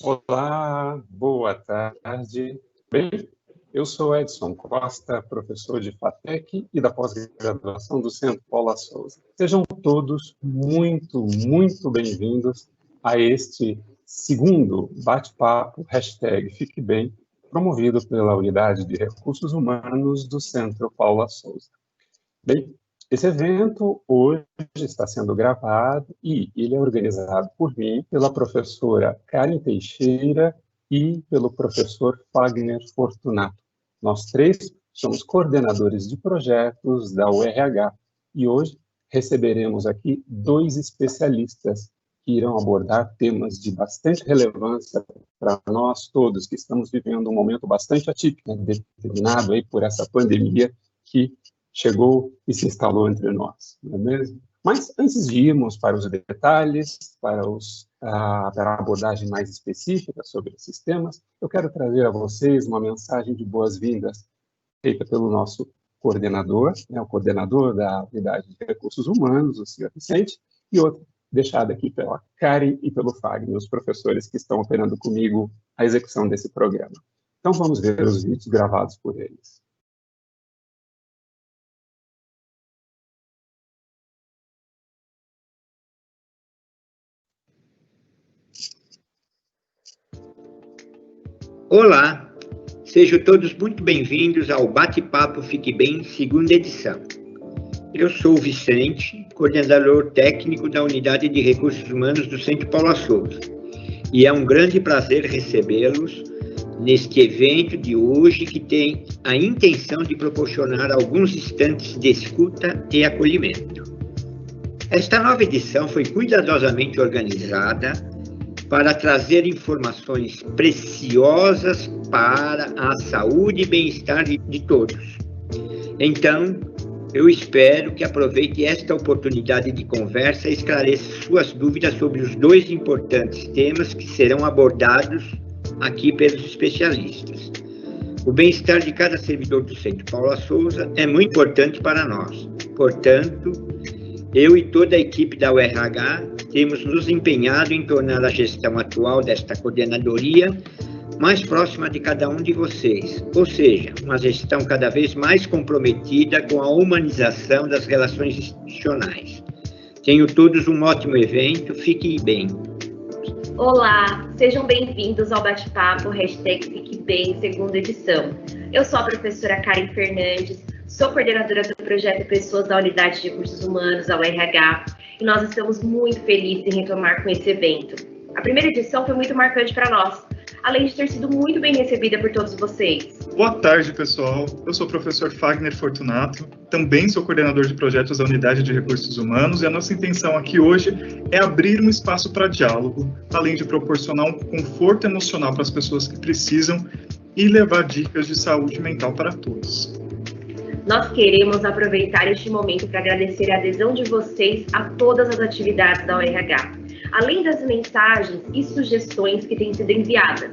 Olá, boa tarde. Bem, eu sou Edson Costa, professor de FATEC e da pós-graduação do Centro Paula Souza. Sejam todos muito bem-vindos a este segundo bate-papo, Fique Bem, promovido pela Unidade de Recursos Humanos do Centro Paula Souza. Bem, esse evento hoje está sendo gravado e ele é organizado por mim, pela professora Karen Teixeira e pelo professor Fagner Fortunato. Nós três somos coordenadores de projetos da URH e hoje receberemos aqui dois especialistas que irão abordar temas de bastante relevância para nós todos que estamos vivendo um momento bastante atípico, determinado aí por essa pandemia que chegou e se instalou entre nós, não é mesmo? Mas antes de irmos para os detalhes, para a abordagem mais específica sobre esses temas, eu quero trazer a vocês uma mensagem de boas-vindas feita pelo nosso coordenador, o coordenador da Unidade de Recursos Humanos, o senhor Vicente, e outra deixada aqui pela Karen e pelo Fagner, os professores que estão operando comigo a execução desse programa. Então vamos ver os vídeos gravados por eles. Olá, sejam todos muito bem-vindos ao Bate-Papo Fique Bem, segunda edição. Eu sou o Vicente, coordenador técnico da Unidade de Recursos Humanos do Centro Paula Souza, e é um grande prazer recebê-los neste evento de hoje que tem a intenção de proporcionar alguns instantes de escuta e acolhimento. Esta nova edição foi cuidadosamente organizada para trazer informações preciosas para a saúde e bem-estar de todos. Então, eu espero que aproveite esta oportunidade de conversa e esclareça suas dúvidas sobre os dois importantes temas que serão abordados aqui pelos especialistas. O bem-estar de cada servidor do Centro Paula Souza é muito importante para nós. Portanto, eu e toda a equipe da URH temos nos empenhado em tornar a gestão atual desta coordenadoria mais próxima de cada um de vocês, ou seja, uma gestão cada vez mais comprometida com a humanização das relações institucionais. Tenham todos um ótimo evento, fiquem bem. Olá, sejam bem-vindos ao bate-papo Fique Bem, segunda edição. Eu sou a professora Karen Fernandes, sou coordenadora do projeto Pessoas da Unidade de Recursos Humanos, da URH, e nós estamos muito felizes em retomar com esse evento. A primeira edição foi muito marcante para nós, além de ter sido muito bem recebida por todos vocês. Boa tarde, pessoal. Eu sou o professor Fagner Fortunato, também sou coordenador de projetos da Unidade de Recursos Humanos, e a nossa intenção aqui hoje é abrir um espaço para diálogo, além de proporcionar um conforto emocional para as pessoas que precisam e levar dicas de saúde mental para todos. Nós queremos aproveitar este momento para agradecer a adesão de vocês a todas as atividades da URH, além das mensagens e sugestões que têm sido enviadas.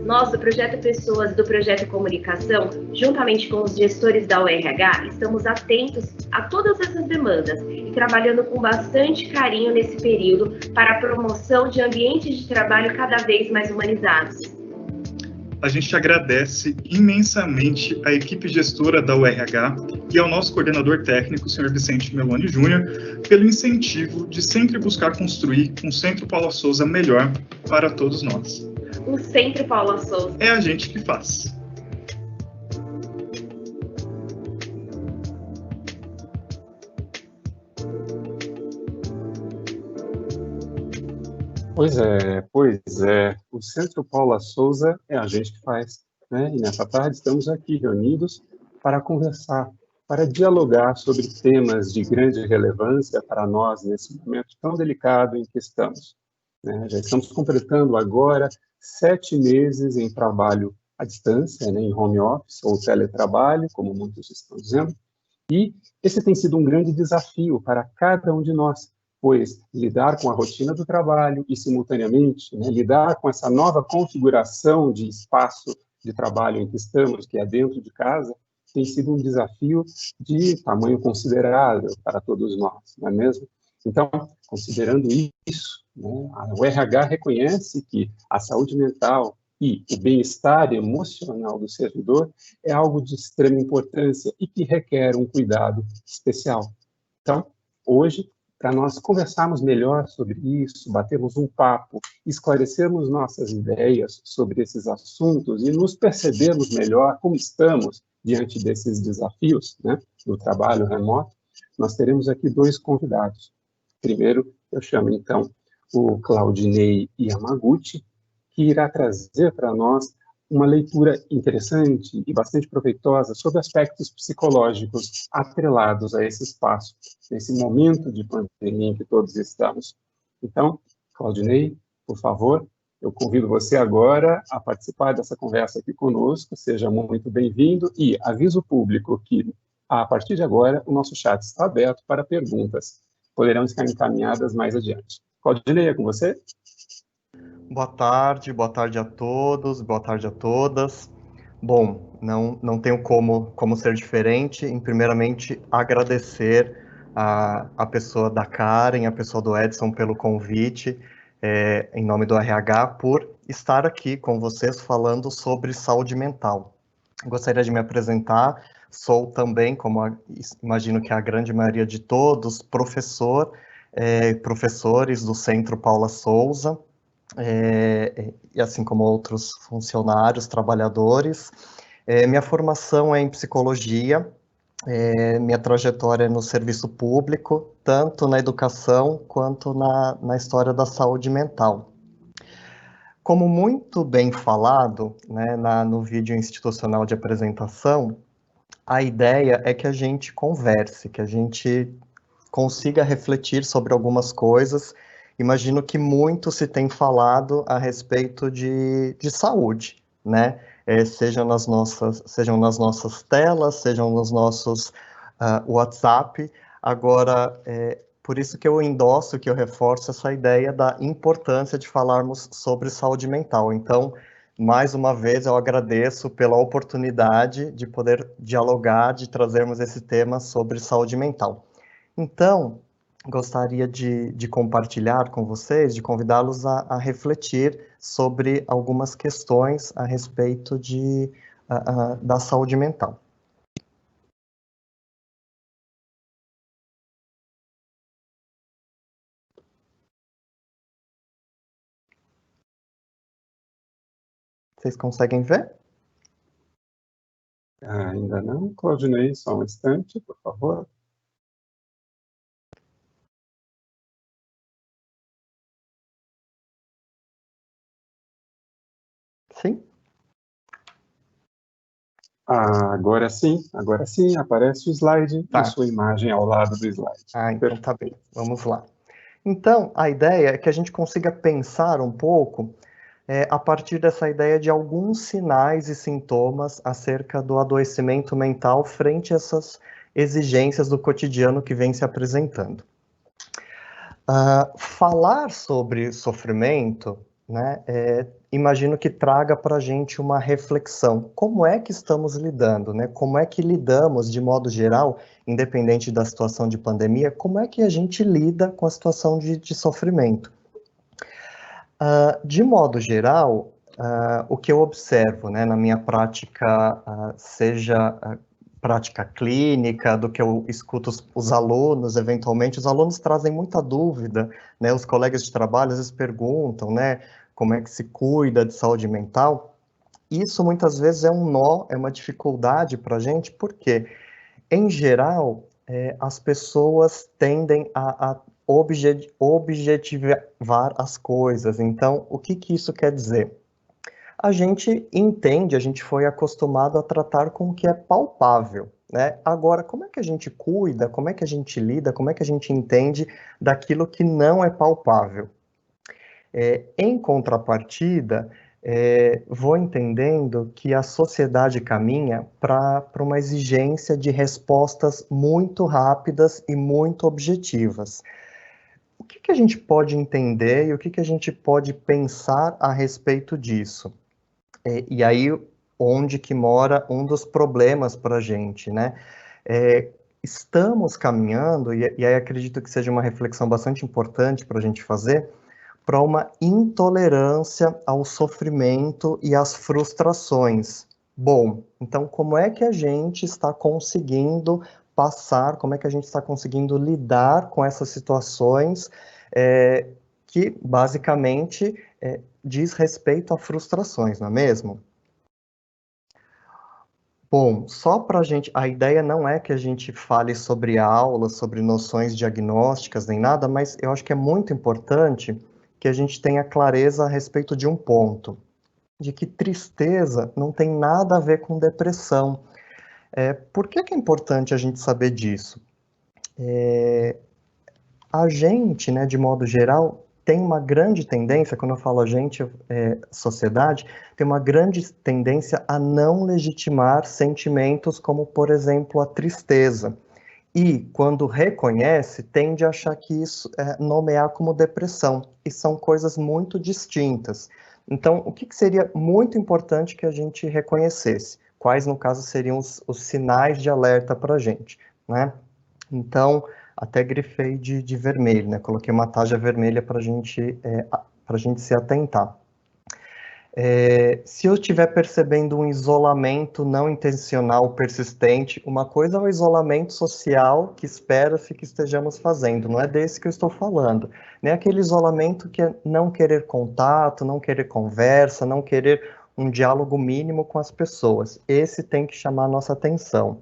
Nós, do Projeto Pessoas e do Projeto Comunicação, juntamente com os gestores da URH, estamos atentos a todas essas demandas e trabalhando com bastante carinho nesse período para a promoção de ambientes de trabalho cada vez mais humanizados. A gente agradece imensamente à equipe gestora da URH e ao nosso coordenador técnico, o Sr. Vicente Meloni Júnior, pelo incentivo de sempre buscar construir um Centro Paula Souza melhor para todos nós. O Centro Paula Souza é a gente que faz. Pois é. O Centro Paula Souza é a gente que faz, né? E nessa tarde estamos aqui reunidos para conversar, para dialogar sobre temas de grande relevância para nós nesse momento tão delicado em que estamos, né? Já estamos completando agora 7 meses em trabalho à distância, né? Em home office ou teletrabalho, como muitos estão dizendo, e esse tem sido um grande desafio para cada um de nós, pois lidar com a rotina do trabalho e, simultaneamente, né, lidar com essa nova configuração de espaço de trabalho em que estamos, que é dentro de casa, tem sido um desafio de tamanho considerável para todos nós, não é mesmo? Então, considerando isso, né, o RH reconhece que a saúde mental e o bem-estar emocional do servidor é algo de extrema importância e que requer um cuidado especial. Então, hoje, para nós conversarmos melhor sobre isso, batermos um papo, esclarecermos nossas ideias sobre esses assuntos e nos percebermos melhor como estamos diante desses desafios, né, do trabalho remoto, nós teremos aqui dois convidados. Primeiro, eu chamo, então, o Claudinei Yamaguchi, que irá trazer para nós uma leitura interessante e bastante proveitosa sobre aspectos psicológicos atrelados a esse espaço, nesse momento de pandemia em que todos estamos. Então, Claudinei, por favor, eu convido você agora a participar dessa conversa aqui conosco, seja muito bem-vindo e aviso o público que, a partir de agora, o nosso chat está aberto para perguntas. Poderão estar encaminhadas mais adiante. Claudinei, é com você? Boa tarde a todos, boa tarde a todas. Bom, não tenho como ser diferente. Em primeiramente, agradecer a pessoa da Karen, a pessoa do Edson pelo convite, em nome do RH, por estar aqui com vocês falando sobre saúde mental. Gostaria de me apresentar, sou também, como imagino que a grande maioria de todos, professores do Centro Paula Souza, e assim como outros funcionários, trabalhadores. Minha formação é em psicologia, minha trajetória é no serviço público, tanto na educação quanto na história da saúde mental. Como muito bem falado, né, no vídeo institucional de apresentação, a ideia é que a gente converse, que a gente consiga refletir sobre algumas coisas. Imagino que muito se tem falado a respeito de saúde, né? Sejam nas nossas telas, sejam nos nossos WhatsApp. Agora, por isso que eu endosso, que eu reforço essa ideia da importância de falarmos sobre saúde mental. Então, mais uma vez, eu agradeço pela oportunidade de poder dialogar, de trazermos esse tema sobre saúde mental. Então, gostaria de compartilhar com vocês, de convidá-los a refletir sobre algumas questões a respeito da saúde mental. Vocês conseguem ver? Ainda não, Claudinei, só um instante, por favor. Sim? Agora sim, aparece o slide e sua imagem ao lado do slide. Então tá bem, vamos lá. Então, a ideia é que a gente consiga pensar um pouco a partir dessa ideia de alguns sinais e sintomas acerca do adoecimento mental frente a essas exigências do cotidiano que vem se apresentando. Falar sobre sofrimento, né, imagino que traga para a gente uma reflexão. Como é que estamos lidando, né? Como é que lidamos, de modo geral, independente da situação de pandemia, como é que a gente lida com a situação de sofrimento? De modo geral, o que eu observo, né, na minha prática, seja prática clínica, do que eu escuto os alunos, eventualmente, os alunos trazem muita dúvida, né, os colegas de trabalho às vezes perguntam, né, como é que se cuida de saúde mental. Isso muitas vezes é um nó, é uma dificuldade para a gente, porque, em geral, as pessoas tendem a objetivar as coisas. Então, o que isso quer dizer? A gente entende, a gente foi acostumado a tratar com o que é palpável, né? Agora, como é que a gente cuida, como é que a gente lida, como é que a gente entende daquilo que não é palpável? Em contrapartida, vou entendendo que a sociedade caminha para uma exigência de respostas muito rápidas e muito objetivas. O que a gente pode entender e o que a gente pode pensar a respeito disso? E aí, onde que mora um dos problemas para a gente, né? estamos caminhando, e aí acredito que seja uma reflexão bastante importante para a gente fazer, para uma intolerância ao sofrimento e às frustrações. Bom, então como é que a gente está conseguindo passar, como é que a gente está conseguindo lidar com essas situações que basicamente diz respeito a frustrações, não é mesmo? Bom, só para a gente, a ideia não é que a gente fale sobre aulas, sobre noções diagnósticas, nem nada, mas eu acho que é muito importante que a gente tenha clareza a respeito de um ponto, de que tristeza não tem nada a ver com depressão. Por que é importante a gente saber disso? A gente, né, de modo geral, tem uma grande tendência, quando eu falo a gente, sociedade, tem uma grande tendência a não legitimar sentimentos como, por exemplo, a tristeza. E, quando reconhece, tende a achar que isso nomear como depressão. E são coisas muito distintas. Então, o que seria muito importante que a gente reconhecesse? Quais, no caso, seriam os sinais de alerta para a gente, né? Então, até grifei de vermelho, né? Coloquei uma tarja vermelha para a gente se atentar. Se eu estiver percebendo um isolamento não intencional persistente, uma coisa é o isolamento social que espera-se que estejamos fazendo, não é desse que eu estou falando. Nem aquele isolamento que é não querer contato, não querer conversa, não querer um diálogo mínimo com as pessoas. Esse tem que chamar a nossa atenção.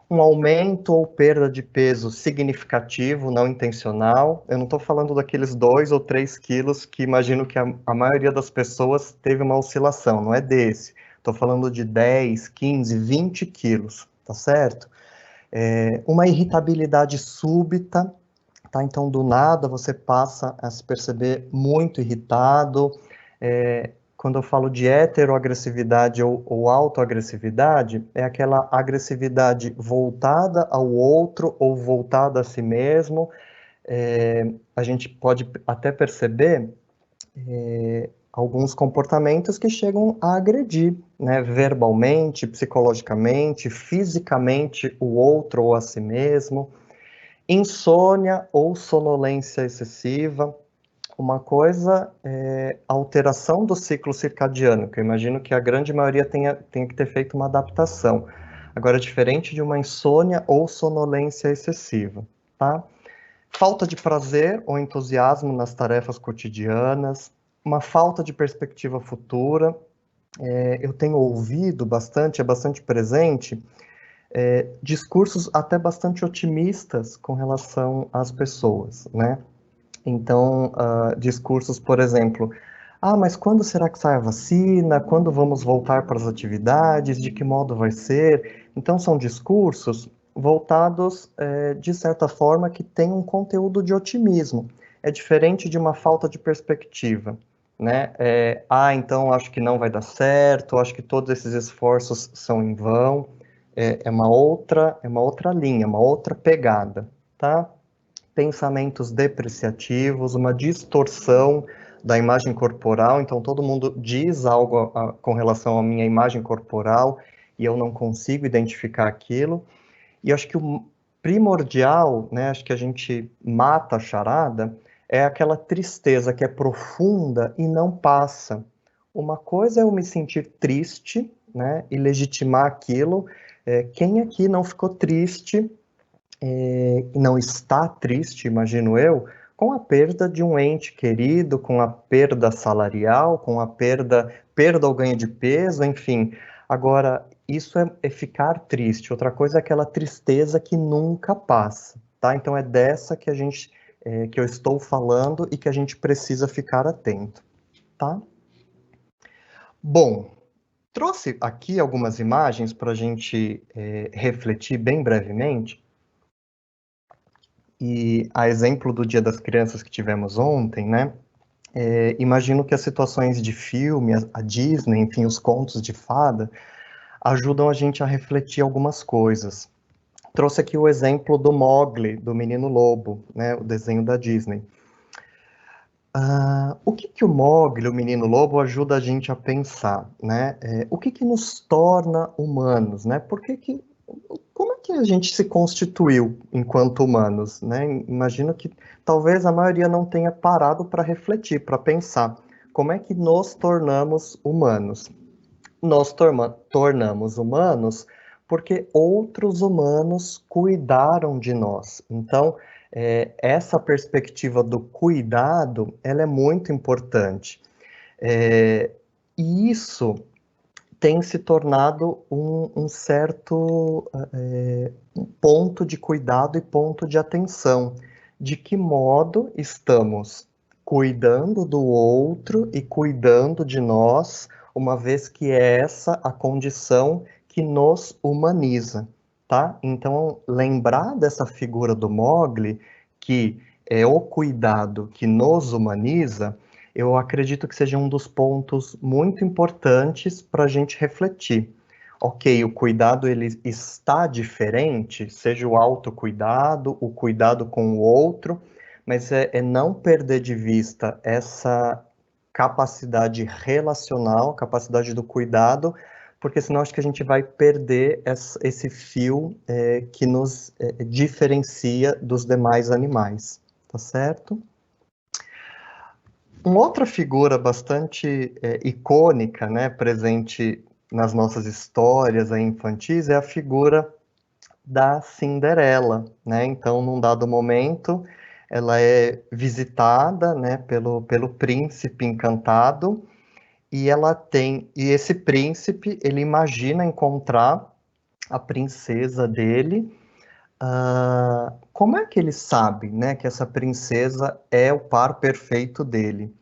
Um aumento ou perda de peso significativo, não intencional. Eu não estou falando daqueles 2 ou 3 quilos que imagino que a maioria das pessoas teve uma oscilação, não é desse. Estou falando de 10, 15, 20 quilos, tá certo? Uma irritabilidade súbita, tá? Então, do nada, você passa a se perceber muito irritado. Quando eu falo de heteroagressividade ou autoagressividade, é aquela agressividade voltada ao outro ou voltada a si mesmo. A gente pode até perceber alguns comportamentos que chegam a agredir, né, verbalmente, psicologicamente, fisicamente o outro ou a si mesmo. Insônia ou sonolência excessiva. Uma coisa é a alteração do ciclo circadiano, que eu imagino que a grande maioria tenha que ter feito uma adaptação. Agora, diferente de uma insônia ou sonolência excessiva, tá? Falta de prazer ou entusiasmo nas tarefas cotidianas, uma falta de perspectiva futura. Eu tenho ouvido bastante, é bastante presente, discursos até bastante otimistas com relação às pessoas, né? Então, discursos, por exemplo, mas quando será que sai a vacina? Quando vamos voltar para as atividades? De que modo vai ser? Então, são discursos voltados, de certa forma, que têm um conteúdo de otimismo. É diferente de uma falta de perspectiva, né? Então acho que não vai dar certo, acho que todos esses esforços são em vão. É uma outra linha, uma outra pegada, tá? Pensamentos depreciativos, uma distorção da imagem corporal, então todo mundo diz algo com relação à minha imagem corporal e eu não consigo identificar aquilo. E acho que o primordial, né, acho que a gente mata a charada, é aquela tristeza que é profunda e não passa. Uma coisa é eu me sentir triste, né, e legitimar aquilo. Quem aqui não ficou triste, não está triste, imagino eu, com a perda de um ente querido, com a perda salarial, com a perda ou ganho de peso, enfim. Agora, isso é ficar triste. Outra coisa é aquela tristeza que nunca passa, tá? Então é dessa que que eu estou falando e que a gente precisa ficar atento, tá? Bom, trouxe aqui algumas imagens para a gente refletir bem brevemente. E a exemplo do Dia das Crianças que tivemos ontem, né? Imagino que as situações de filme, a Disney, enfim, os contos de fada, ajudam a gente a refletir algumas coisas. Trouxe aqui o exemplo do Mowgli, do Menino Lobo, né? O desenho da Disney. O que o Mowgli, o Menino Lobo, ajuda a gente a pensar, né? O que nos torna humanos, né? Como é que a gente se constituiu enquanto humanos, né? Imagino que talvez a maioria não tenha parado para refletir, para pensar como é que nos tornamos humanos. Nós tornamos humanos porque outros humanos cuidaram de nós. Então, essa perspectiva do cuidado, ela é muito importante. E isso tem se tornado um certo ponto de cuidado e ponto de atenção. De que modo estamos cuidando do outro e cuidando de nós, uma vez que é essa a condição que nos humaniza, tá? Então, lembrar dessa figura do Mowgli, que é o cuidado que nos humaniza, eu acredito que seja um dos pontos muito importantes para a gente refletir. Ok, o cuidado ele está diferente, seja o autocuidado, o cuidado com o outro, mas é não perder de vista essa capacidade relacional, capacidade do cuidado, porque senão acho que a gente vai perder esse fio que nos diferencia dos demais animais, tá certo? Uma outra figura bastante icônica, né, presente nas nossas histórias infantis, é a figura da Cinderela, né? Então, num dado momento, ela é visitada, né, pelo príncipe encantado, e esse príncipe, ele imagina encontrar a princesa dele. Como é que ele sabe, né, que essa princesa é o par perfeito dele?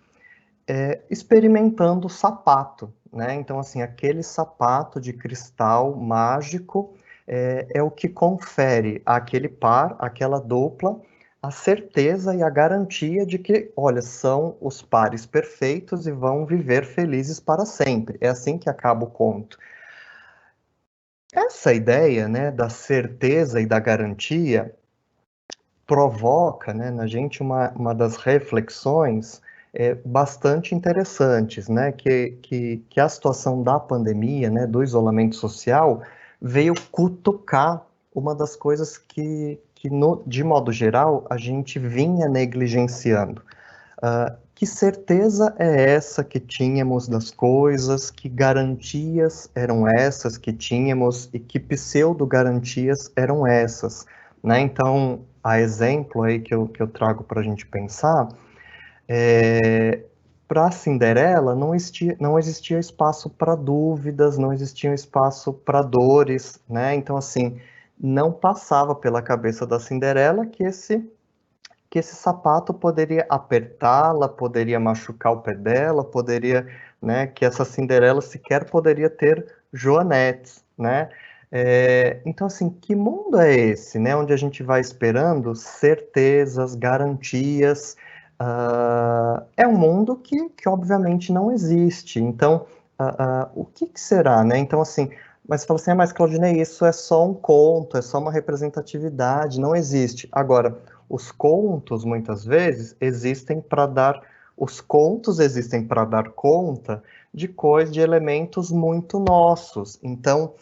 Experimentando o sapato, né? Então, assim, aquele sapato de cristal mágico é o que confere àquele par, àquela dupla, a certeza e a garantia de que, olha, são os pares perfeitos e vão viver felizes para sempre. É assim que acaba o conto. Essa ideia, né, da certeza e da garantia provoca, né, na gente uma das reflexões bastante interessantes, né, que a situação da pandemia, né, do isolamento social, veio cutucar uma das coisas que de modo geral, a gente vinha negligenciando. Que certeza é essa que tínhamos das coisas, que garantias eram essas que tínhamos e que pseudo-garantias eram essas, né? Então, a exemplo aí que eu trago para a gente pensar, para a Cinderela não existia espaço para dúvidas, não existia espaço para dores, né? Então, assim, não passava pela cabeça da Cinderela que esse sapato poderia apertá-la, poderia machucar o pé dela, poderia, né, que essa Cinderela sequer poderia ter joanetes, né? Então, assim, que mundo é esse, né, onde a gente vai esperando certezas, garantias? É um mundo que obviamente não existe. Então, o que será, né? Então, assim, mas você fala assim, mas Claudinei, isso é só um conto, é só uma representatividade, não existe. Agora, os contos, muitas vezes, existem para dar conta de elementos muito nossos. Então,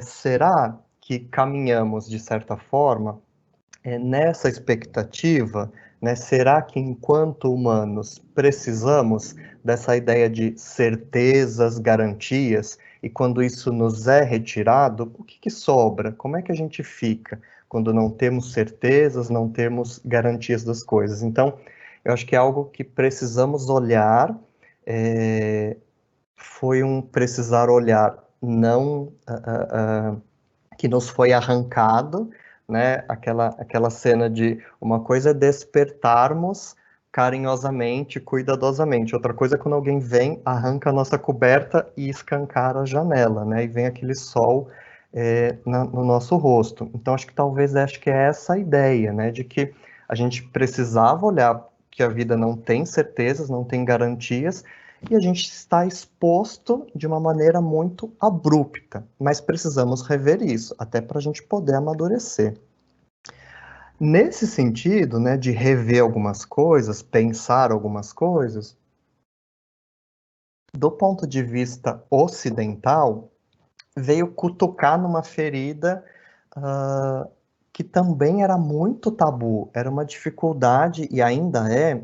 será que caminhamos, de certa forma, nessa expectativa, né? Será que, enquanto humanos, precisamos dessa ideia de certezas, garantias, e quando isso nos é retirado, o que sobra? Como é que a gente fica quando não temos certezas, não temos garantias das coisas? Então, eu acho que é algo que precisamos olhar, foi um precisar olhar não que nos foi arrancado, né? Aquela cena de uma coisa é despertarmos carinhosamente, cuidadosamente. Outra coisa é quando alguém vem, arranca a nossa coberta e escancara a janela, né? E vem aquele sol no nosso rosto. Então, acho que é essa a ideia, né? De que a gente precisava olhar que a vida não tem certezas, não tem garantias, e a gente está exposto de uma maneira muito abrupta, mas precisamos rever isso, até para a gente poder amadurecer. Nesse sentido, né, de rever algumas coisas, pensar algumas coisas, do ponto de vista ocidental, veio cutucar numa ferida que também era muito tabu, era uma dificuldade, e ainda é,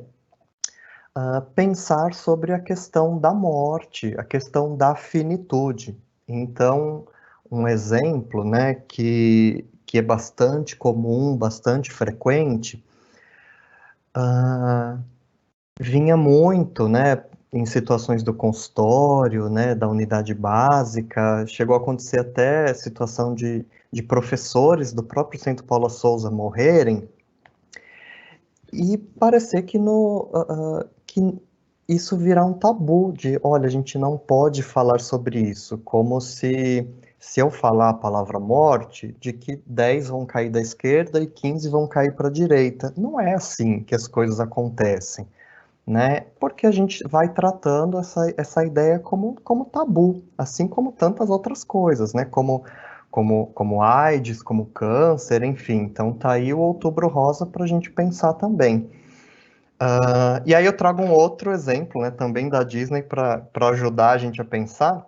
pensar sobre a questão da morte, a questão da finitude. Então, um exemplo, né, que é bastante comum, bastante frequente, vinha muito, né, em situações do consultório, né, da unidade básica, chegou a acontecer até situação de professores do próprio Centro Paula Souza morrerem, e parecer que, que isso virar um tabu, de, olha, a gente não pode falar sobre isso, como se eu falar a palavra morte, de que 10 vão cair da esquerda e 15 vão cair para a direita. Não é assim que as coisas acontecem, né? Porque a gente vai tratando essa ideia como tabu, assim como tantas outras coisas, né? Como AIDS, como câncer, enfim. Então tá aí o Outubro Rosa para a gente pensar também. E aí eu trago um outro exemplo, né, também da Disney para ajudar a gente a pensar,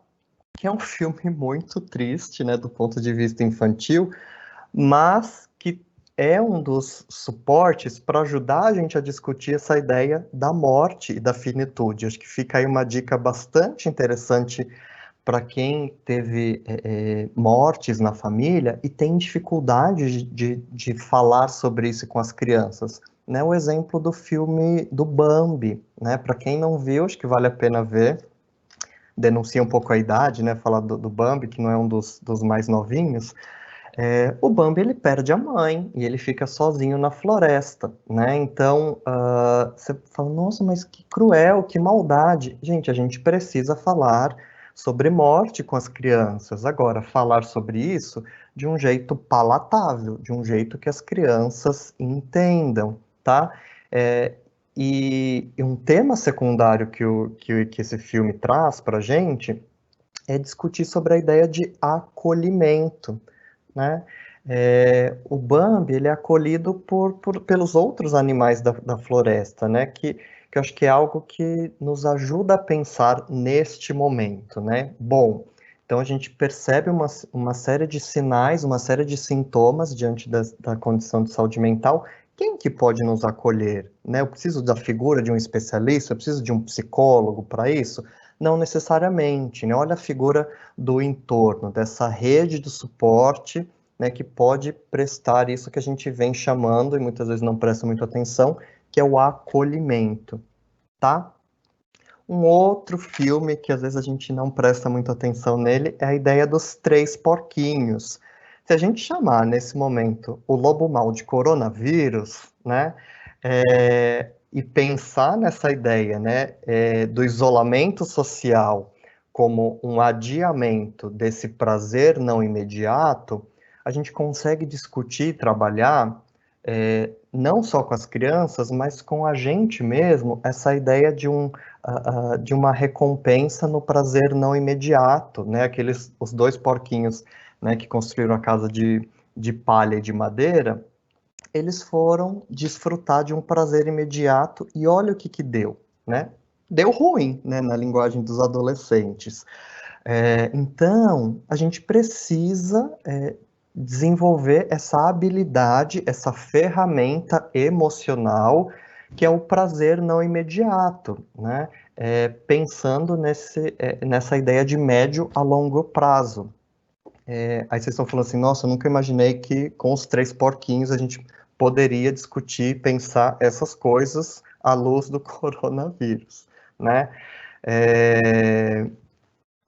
que é um filme muito triste, né, do ponto de vista infantil, mas que é um dos suportes para ajudar a gente a discutir essa ideia da morte e da finitude. Acho que fica aí uma dica bastante interessante para quem teve mortes na família e tem dificuldade de falar sobre isso com as crianças. Né, o exemplo do filme do Bambi, né? Para quem não viu, acho que vale a pena ver. Denuncia um pouco a idade, né? Falar do Bambi, que não é um dos mais novinhos. O Bambi, ele perde a mãe e ele fica sozinho na floresta, né? Então, você fala, nossa, mas que cruel, que maldade. Gente, a gente precisa falar sobre morte com as crianças. Agora, falar sobre isso de um jeito palatável, de um jeito que as crianças entendam, tá? E um tema secundário que esse filme traz para a gente é discutir sobre a ideia de acolhimento, né? O Bambi, ele é acolhido pelos outros animais da floresta, né? Que eu acho que é algo que nos ajuda a pensar neste momento, né? Bom, então a gente percebe uma série de sinais, uma série de sintomas diante da condição de saúde mental. Quem que pode nos acolher, né? Eu preciso da figura de um especialista, eu preciso de um psicólogo para isso? Não necessariamente, né? Olha a figura do entorno, dessa rede de suporte, né, que pode prestar isso que a gente vem chamando, e muitas vezes não presta muita atenção, que é o acolhimento, tá? Um outro filme que às vezes a gente não presta muita atenção nele é a ideia dos 3 porquinhos. Se a gente chamar nesse momento o lobo mau de coronavírus, né, e pensar nessa ideia, né, do isolamento social como um adiamento desse prazer não imediato, a gente consegue discutir, trabalhar, não só com as crianças, mas com a gente mesmo, essa ideia de uma recompensa no prazer não imediato, né? Os 2 porquinhos, né, que construíram a casa de palha e de madeira, eles foram desfrutar de um prazer imediato e olha o que deu, né? Deu ruim, né, na linguagem dos adolescentes. Então, a gente precisa desenvolver essa habilidade, essa ferramenta emocional, que é o prazer não imediato, né? Pensando nessa ideia de médio a longo prazo. Aí vocês estão falando assim, nossa, eu nunca imaginei que com os 3 porquinhos a gente poderia discutir, pensar essas coisas à luz do coronavírus, né?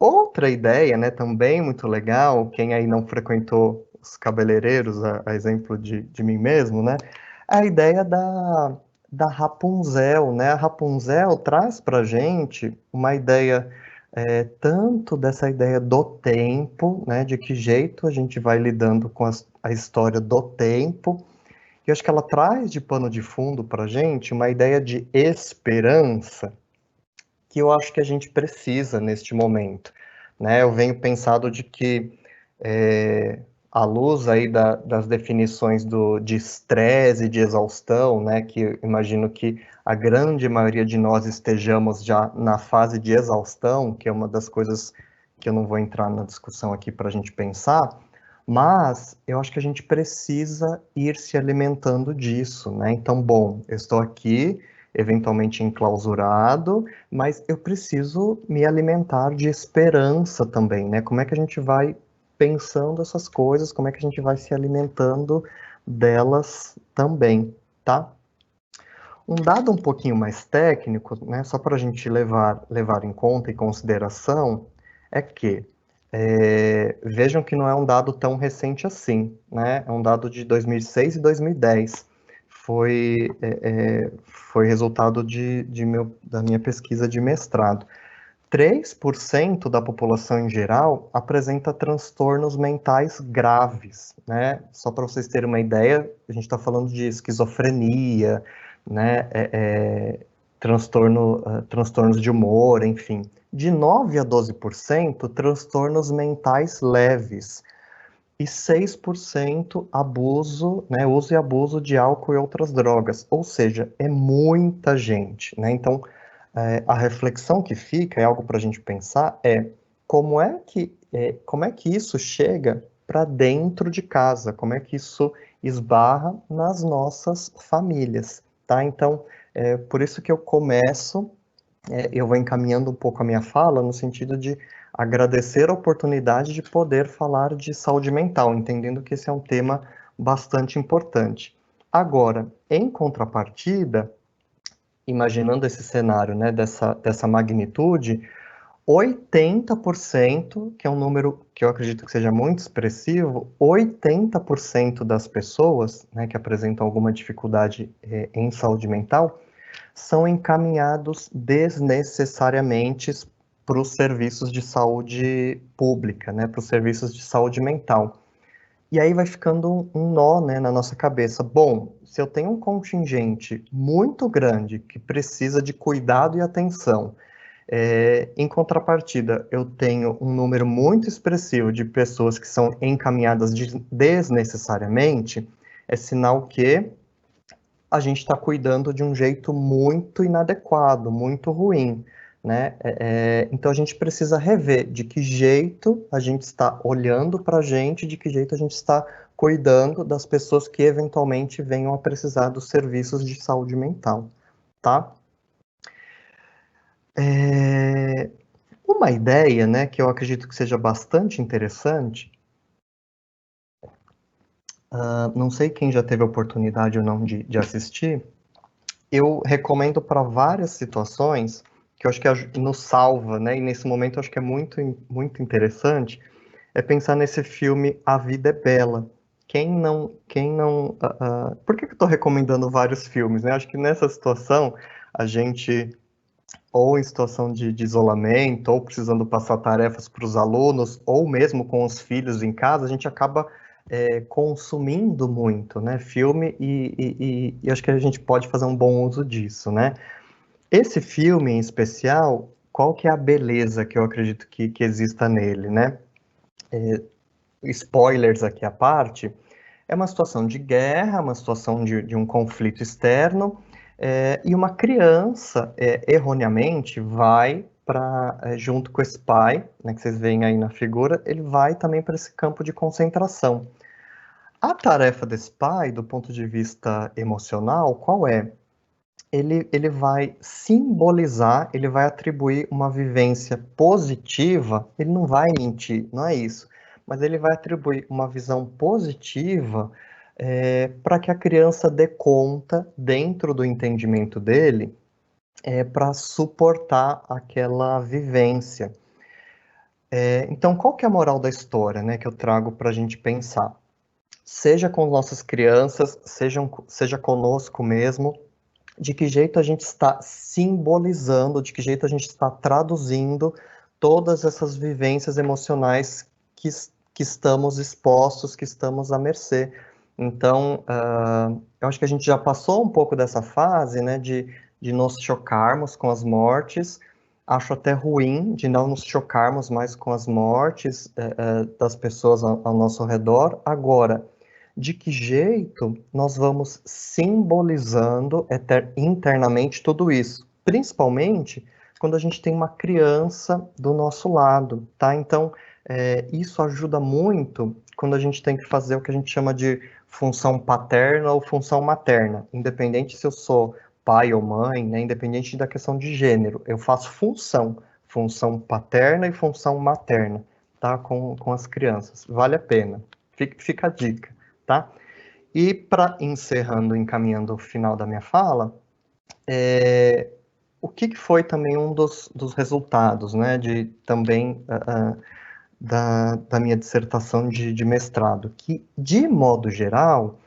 Outra ideia, né, também muito legal, quem aí não frequentou os cabeleireiros, a exemplo de mim mesmo, né, é a ideia da Rapunzel, né? A Rapunzel traz pra gente uma ideia tanto dessa ideia do tempo, né, de que jeito a gente vai lidando com a história do tempo. E eu acho que ela traz de pano de fundo para a gente uma ideia de esperança que eu acho que a gente precisa neste momento. Né? Eu venho pensado de que, à luz aí das definições de estresse e de exaustão, né, que eu imagino que a grande maioria de nós estejamos já na fase de exaustão, que é uma das coisas que eu não vou entrar na discussão aqui para a gente pensar, Mas eu acho que a gente precisa ir se alimentando disso, né? Então, bom, eu estou aqui, eventualmente enclausurado, mas eu preciso me alimentar de esperança também, né? Como é que a gente vai pensando essas coisas, como é que a gente vai se alimentando delas também, tá? Um dado um pouquinho mais técnico, né, só para a gente levar em conta e consideração, é que vejam que não é um dado tão recente assim, né? É um dado de 2006 e 2010. Foi resultado da minha pesquisa de mestrado. 3% da população em geral apresenta transtornos mentais graves, né? Só para vocês terem uma ideia, a gente está falando de esquizofrenia, né? Transtornos de humor, enfim. De 9 a 12%, transtornos mentais leves. E 6% abuso, né? Uso e abuso de álcool e outras drogas. Ou seja, é muita gente, né? Então, a reflexão que fica, é algo para a gente pensar, como é que isso chega para dentro de casa, como é que isso esbarra nas nossas famílias, tá? Então, por isso que eu começo, eu vou encaminhando um pouco a minha fala no sentido de agradecer a oportunidade de poder falar de saúde mental, entendendo que esse é um tema bastante importante. Agora, em contrapartida, imaginando esse cenário, né, dessa magnitude, 80%, que é um número que eu acredito que seja muito expressivo, 80% das pessoas, né, que apresentam alguma dificuldade em saúde mental, são encaminhados desnecessariamente para os serviços de saúde pública, né, para os serviços de saúde mental. E aí vai ficando um nó, né, na nossa cabeça. Bom, se eu tenho um contingente muito grande que precisa de cuidado e atenção, em contrapartida, eu tenho um número muito expressivo de pessoas que são encaminhadas desnecessariamente, é sinal que a gente está cuidando de um jeito muito inadequado, muito ruim, né? Então a gente precisa rever de que jeito a gente está olhando para a gente, de que jeito a gente está cuidando das pessoas que eventualmente venham a precisar dos serviços de saúde mental, tá? Uma ideia, né, que eu acredito que seja bastante interessante, não sei quem já teve a oportunidade ou não de assistir, eu recomendo para várias situações, que eu acho que nos salva, né, e nesse momento eu acho que é muito, muito interessante, é pensar nesse filme A Vida é Bela. Por que eu estou recomendando vários filmes, né? Acho que nessa situação, a gente ou em situação de isolamento, ou precisando passar tarefas para os alunos, ou mesmo com os filhos em casa, a gente acaba consumindo muito, né, filme, e acho que a gente pode fazer um bom uso disso, né. Esse filme em especial, qual que é a beleza que eu acredito que exista nele, né? Spoilers aqui à parte, é uma situação de guerra, uma situação de um conflito externo, e uma criança, erroneamente, vai junto com esse pai, né, que vocês veem aí na figura, ele vai também para esse campo de concentração. A tarefa desse pai, do ponto de vista emocional, qual é? Ele vai simbolizar, ele vai atribuir uma vivência positiva, ele não vai mentir, não é isso, mas ele vai atribuir uma visão positiva para que a criança dê conta, dentro do entendimento dele, para suportar aquela vivência. Então, qual que é a moral da história, né, que eu trago para a gente pensar? Seja com nossas crianças, seja conosco mesmo, de que jeito a gente está simbolizando, de que jeito a gente está traduzindo todas essas vivências emocionais que estamos expostos, que estamos à mercê. Então, eu acho que a gente já passou um pouco dessa fase, né, de nos chocarmos com as mortes. Acho até ruim de não nos chocarmos mais com as mortes das pessoas ao nosso redor. Agora, de que jeito nós vamos simbolizando internamente tudo isso? Principalmente quando a gente tem uma criança do nosso lado, tá? Então, isso ajuda muito quando a gente tem que fazer o que a gente chama de função paterna ou função materna, independente se eu sou pai ou mãe, né, independente da questão de gênero, eu faço função paterna e função materna, tá, com as crianças, vale a pena, fica a dica, tá? E para encerrando, encaminhando o final da minha fala, o que foi também um dos resultados, né, de também da minha dissertação de mestrado, que, de modo geral,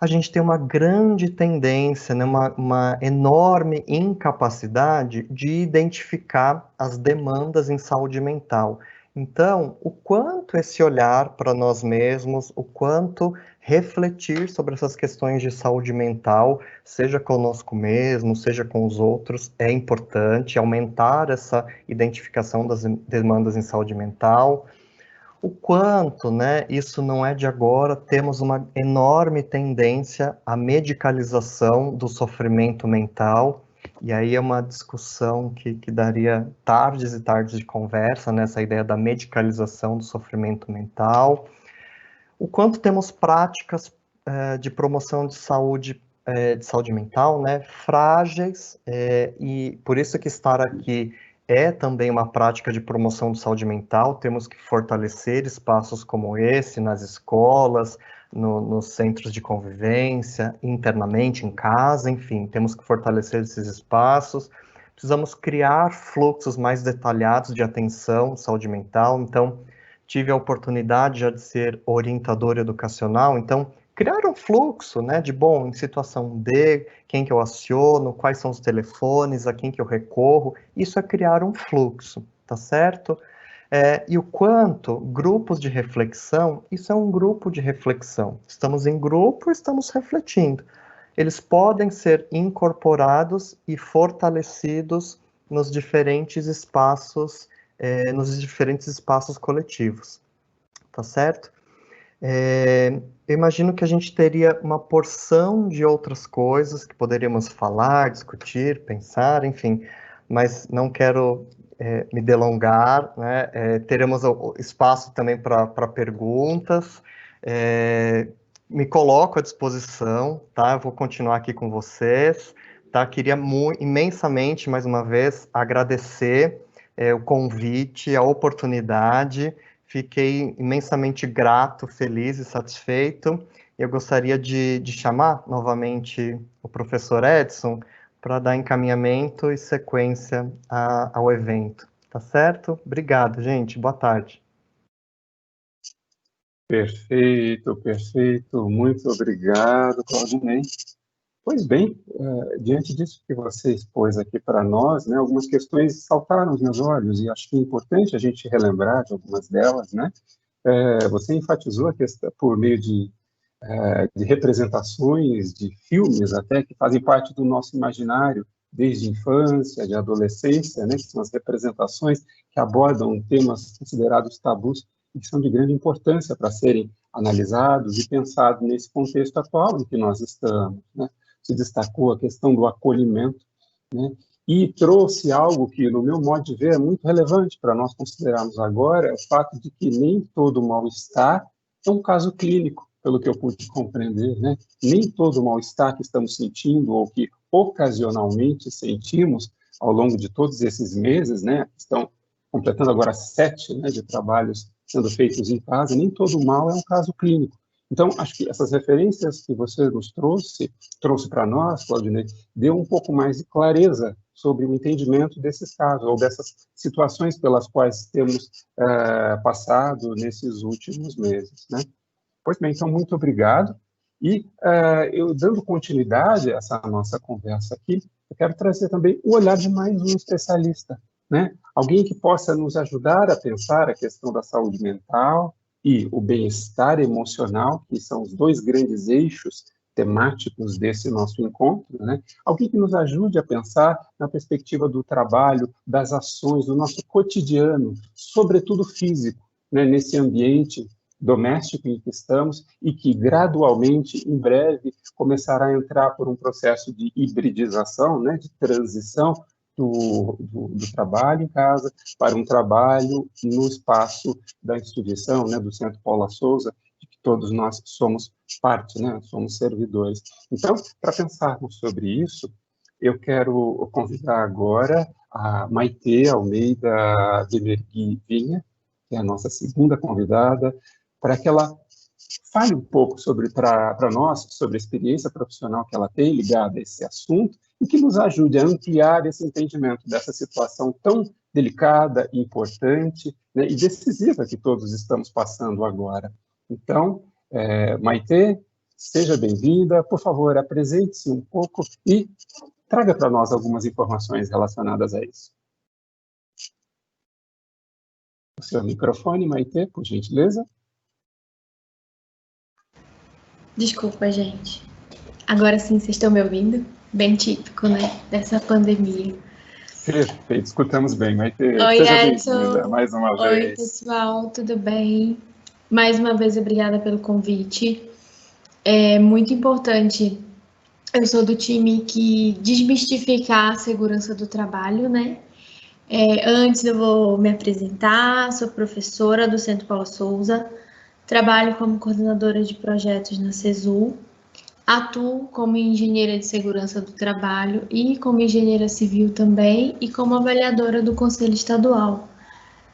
a gente tem uma grande tendência, né, uma enorme incapacidade de identificar as demandas em saúde mental. Então, o quanto esse olhar para nós mesmos, o quanto refletir sobre essas questões de saúde mental, seja conosco mesmo, seja com os outros, é importante, aumentar essa identificação das demandas em saúde mental. O quanto, né, isso não é de agora, temos uma enorme tendência à medicalização do sofrimento mental, e aí é uma discussão que daria tardes e tardes de conversa, nessa ideia da medicalização do sofrimento mental. O quanto temos práticas de promoção de saúde mental, né, frágeis, e por isso que estar aqui é também uma prática de promoção de saúde mental, temos que fortalecer espaços como esse nas escolas, nos centros de convivência, internamente, em casa, enfim, temos que fortalecer esses espaços, precisamos criar fluxos mais detalhados de atenção, saúde mental, então, tive a oportunidade já de ser orientador educacional, então, criar um fluxo, né, de, bom, em situação de, quem que eu aciono, quais são os telefones, a quem que eu recorro, isso é criar um fluxo, tá certo? E o quanto, grupos de reflexão, isso é um grupo de reflexão, estamos em grupo, estamos refletindo, eles podem ser incorporados e fortalecidos nos diferentes espaços coletivos, tá certo? Eu imagino que a gente teria uma porção de outras coisas que poderíamos falar, discutir, pensar, enfim, mas não quero me delongar, né? Teremos espaço também para perguntas, me coloco à disposição, tá? Eu vou continuar aqui com vocês, tá? Queria imensamente, mais uma vez, agradecer o convite, a oportunidade. Fiquei imensamente grato, feliz e satisfeito. Eu gostaria de chamar novamente o professor Edson para dar encaminhamento e sequência ao evento. Tá certo? Obrigado, gente. Boa tarde. Perfeito, perfeito. Muito obrigado, Claudinei. Pois bem, diante disso que você expôs aqui para nós, né, algumas questões saltaram aos meus olhos e acho que é importante a gente relembrar de algumas delas, né? Você enfatizou a questão por meio de representações, de filmes até, que fazem parte do nosso imaginário, desde a infância, de adolescência, né, que são as representações que abordam temas considerados tabus e que são de grande importância para serem analisados e pensados nesse contexto atual em que nós estamos, né? Se destacou a questão do acolhimento, né? E trouxe algo que, no meu modo de ver, é muito relevante para nós considerarmos agora, é o fato de que nem todo mal-estar é um caso clínico, pelo que eu pude compreender, né? Nem todo mal-estar que estamos sentindo ou que ocasionalmente sentimos ao longo de todos esses meses, né? Estão completando agora 7, né, de trabalhos sendo feitos em casa, nem todo mal é um caso clínico. Então, acho que essas referências que você nos trouxe para nós, Claudinei, deu um pouco mais de clareza sobre o entendimento desses casos, ou dessas situações pelas quais temos passado nesses últimos meses, né? Pois bem, então, muito obrigado. E eu, dando continuidade a essa nossa conversa aqui, eu quero trazer também o olhar de mais um especialista, né? Alguém que possa nos ajudar a pensar a questão da saúde mental e o bem-estar emocional, que são os dois grandes eixos temáticos desse nosso encontro, né? Alguém que nos ajude a pensar na perspectiva do trabalho, das ações, do nosso cotidiano, sobretudo físico, né? Nesse ambiente doméstico em que estamos e que gradualmente, em breve, começará a entrar por um processo de hibridização, né? De transição do trabalho em casa para um trabalho no espaço da instituição, né, do Centro Paula Souza, de que todos nós somos parte, né, somos servidores. Então, para pensarmos sobre isso, eu quero convidar agora a Maitê Almeida de Mergui Vinha, que é a nossa segunda convidada, para que ela fale um pouco para nós sobre a experiência profissional que ela tem ligada a esse assunto e que nos ajude a ampliar esse entendimento dessa situação tão delicada, importante, né, e decisiva que todos estamos passando agora. Então, Maitê, seja bem-vinda. Por favor, apresente-se um pouco e traga para nós algumas informações relacionadas a isso. O seu microfone, Maitê, por gentileza. Desculpa, gente. Agora sim, vocês estão me ouvindo? Bem típico, né? Dessa pandemia. Perfeito, escutamos bem, Maitê. Oi, seja Edson. bem-vinda mais uma Oi, vez. pessoal, tudo bem? Mais uma vez, obrigada pelo convite. É muito importante. Eu sou do time que desmistificar a segurança do trabalho, né? Antes eu vou me apresentar, sou professora do Centro Paula Souza, trabalho como coordenadora de projetos na CESUL, atuo como engenheira de segurança do trabalho e como engenheira civil também e como avaliadora do Conselho Estadual.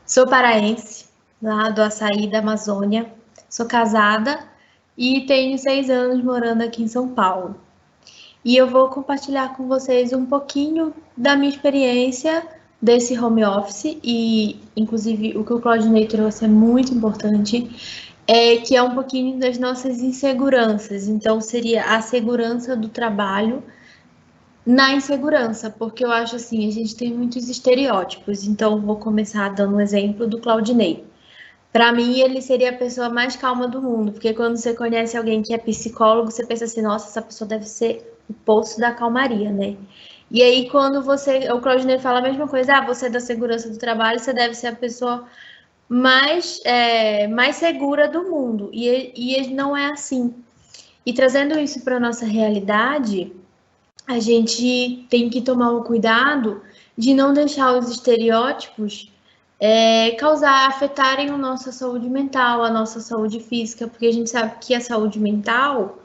Sou paraense, lá do Açaí da Amazônia, sou casada e tenho 6 anos morando aqui em São Paulo. E eu vou compartilhar com vocês um pouquinho da minha experiência desse home office e, inclusive, o que o Claudinei trouxe é muito importante, que é um pouquinho das nossas inseguranças. Então, seria a segurança do trabalho na insegurança, porque eu acho assim, a gente tem muitos estereótipos. Então, vou começar dando um exemplo do Claudinei. Para mim, ele seria a pessoa mais calma do mundo, porque quando você conhece alguém que é psicólogo, você pensa assim, nossa, essa pessoa deve ser o poço da calmaria, né? E aí, quando o Claudinei fala a mesma coisa, você é da segurança do trabalho, você deve ser a pessoa mais segura do mundo, e não é assim. E trazendo isso para a nossa realidade, a gente tem que tomar o cuidado de não deixar os estereótipos afetarem a nossa saúde mental, a nossa saúde física, porque a gente sabe que a saúde mental,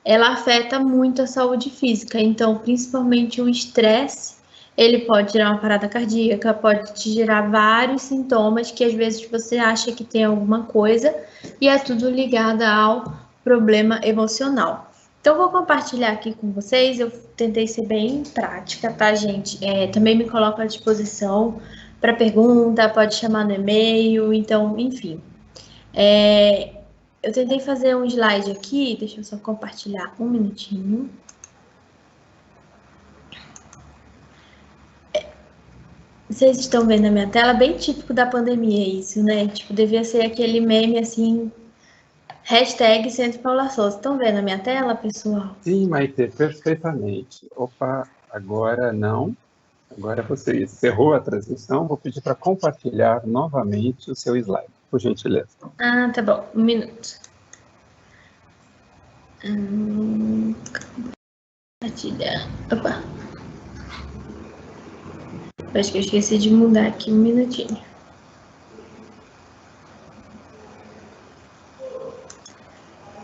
ela afeta muito a saúde física, então, principalmente o estresse, ele pode gerar uma parada cardíaca, pode te gerar vários sintomas que às vezes você acha que tem alguma coisa e é tudo ligado ao problema emocional. Então, vou compartilhar aqui com vocês, eu tentei ser bem prática, tá, gente? Também me coloco à disposição para pergunta, pode chamar no e-mail, então, enfim. Eu tentei fazer um slide aqui, deixa eu só compartilhar um minutinho. Vocês estão vendo a minha tela? Bem típico da pandemia isso, né? Tipo, devia ser aquele meme assim, hashtag Centro Paula Souza. Estão vendo a minha tela, pessoal? Sim, Maitê, perfeitamente. Opa, agora não. Agora você encerrou a transmissão, vou pedir para compartilhar novamente o seu slide, por gentileza. Ah, tá bom. Um minuto. Compartilhar. Opa. Acho que eu esqueci de mudar aqui um minutinho.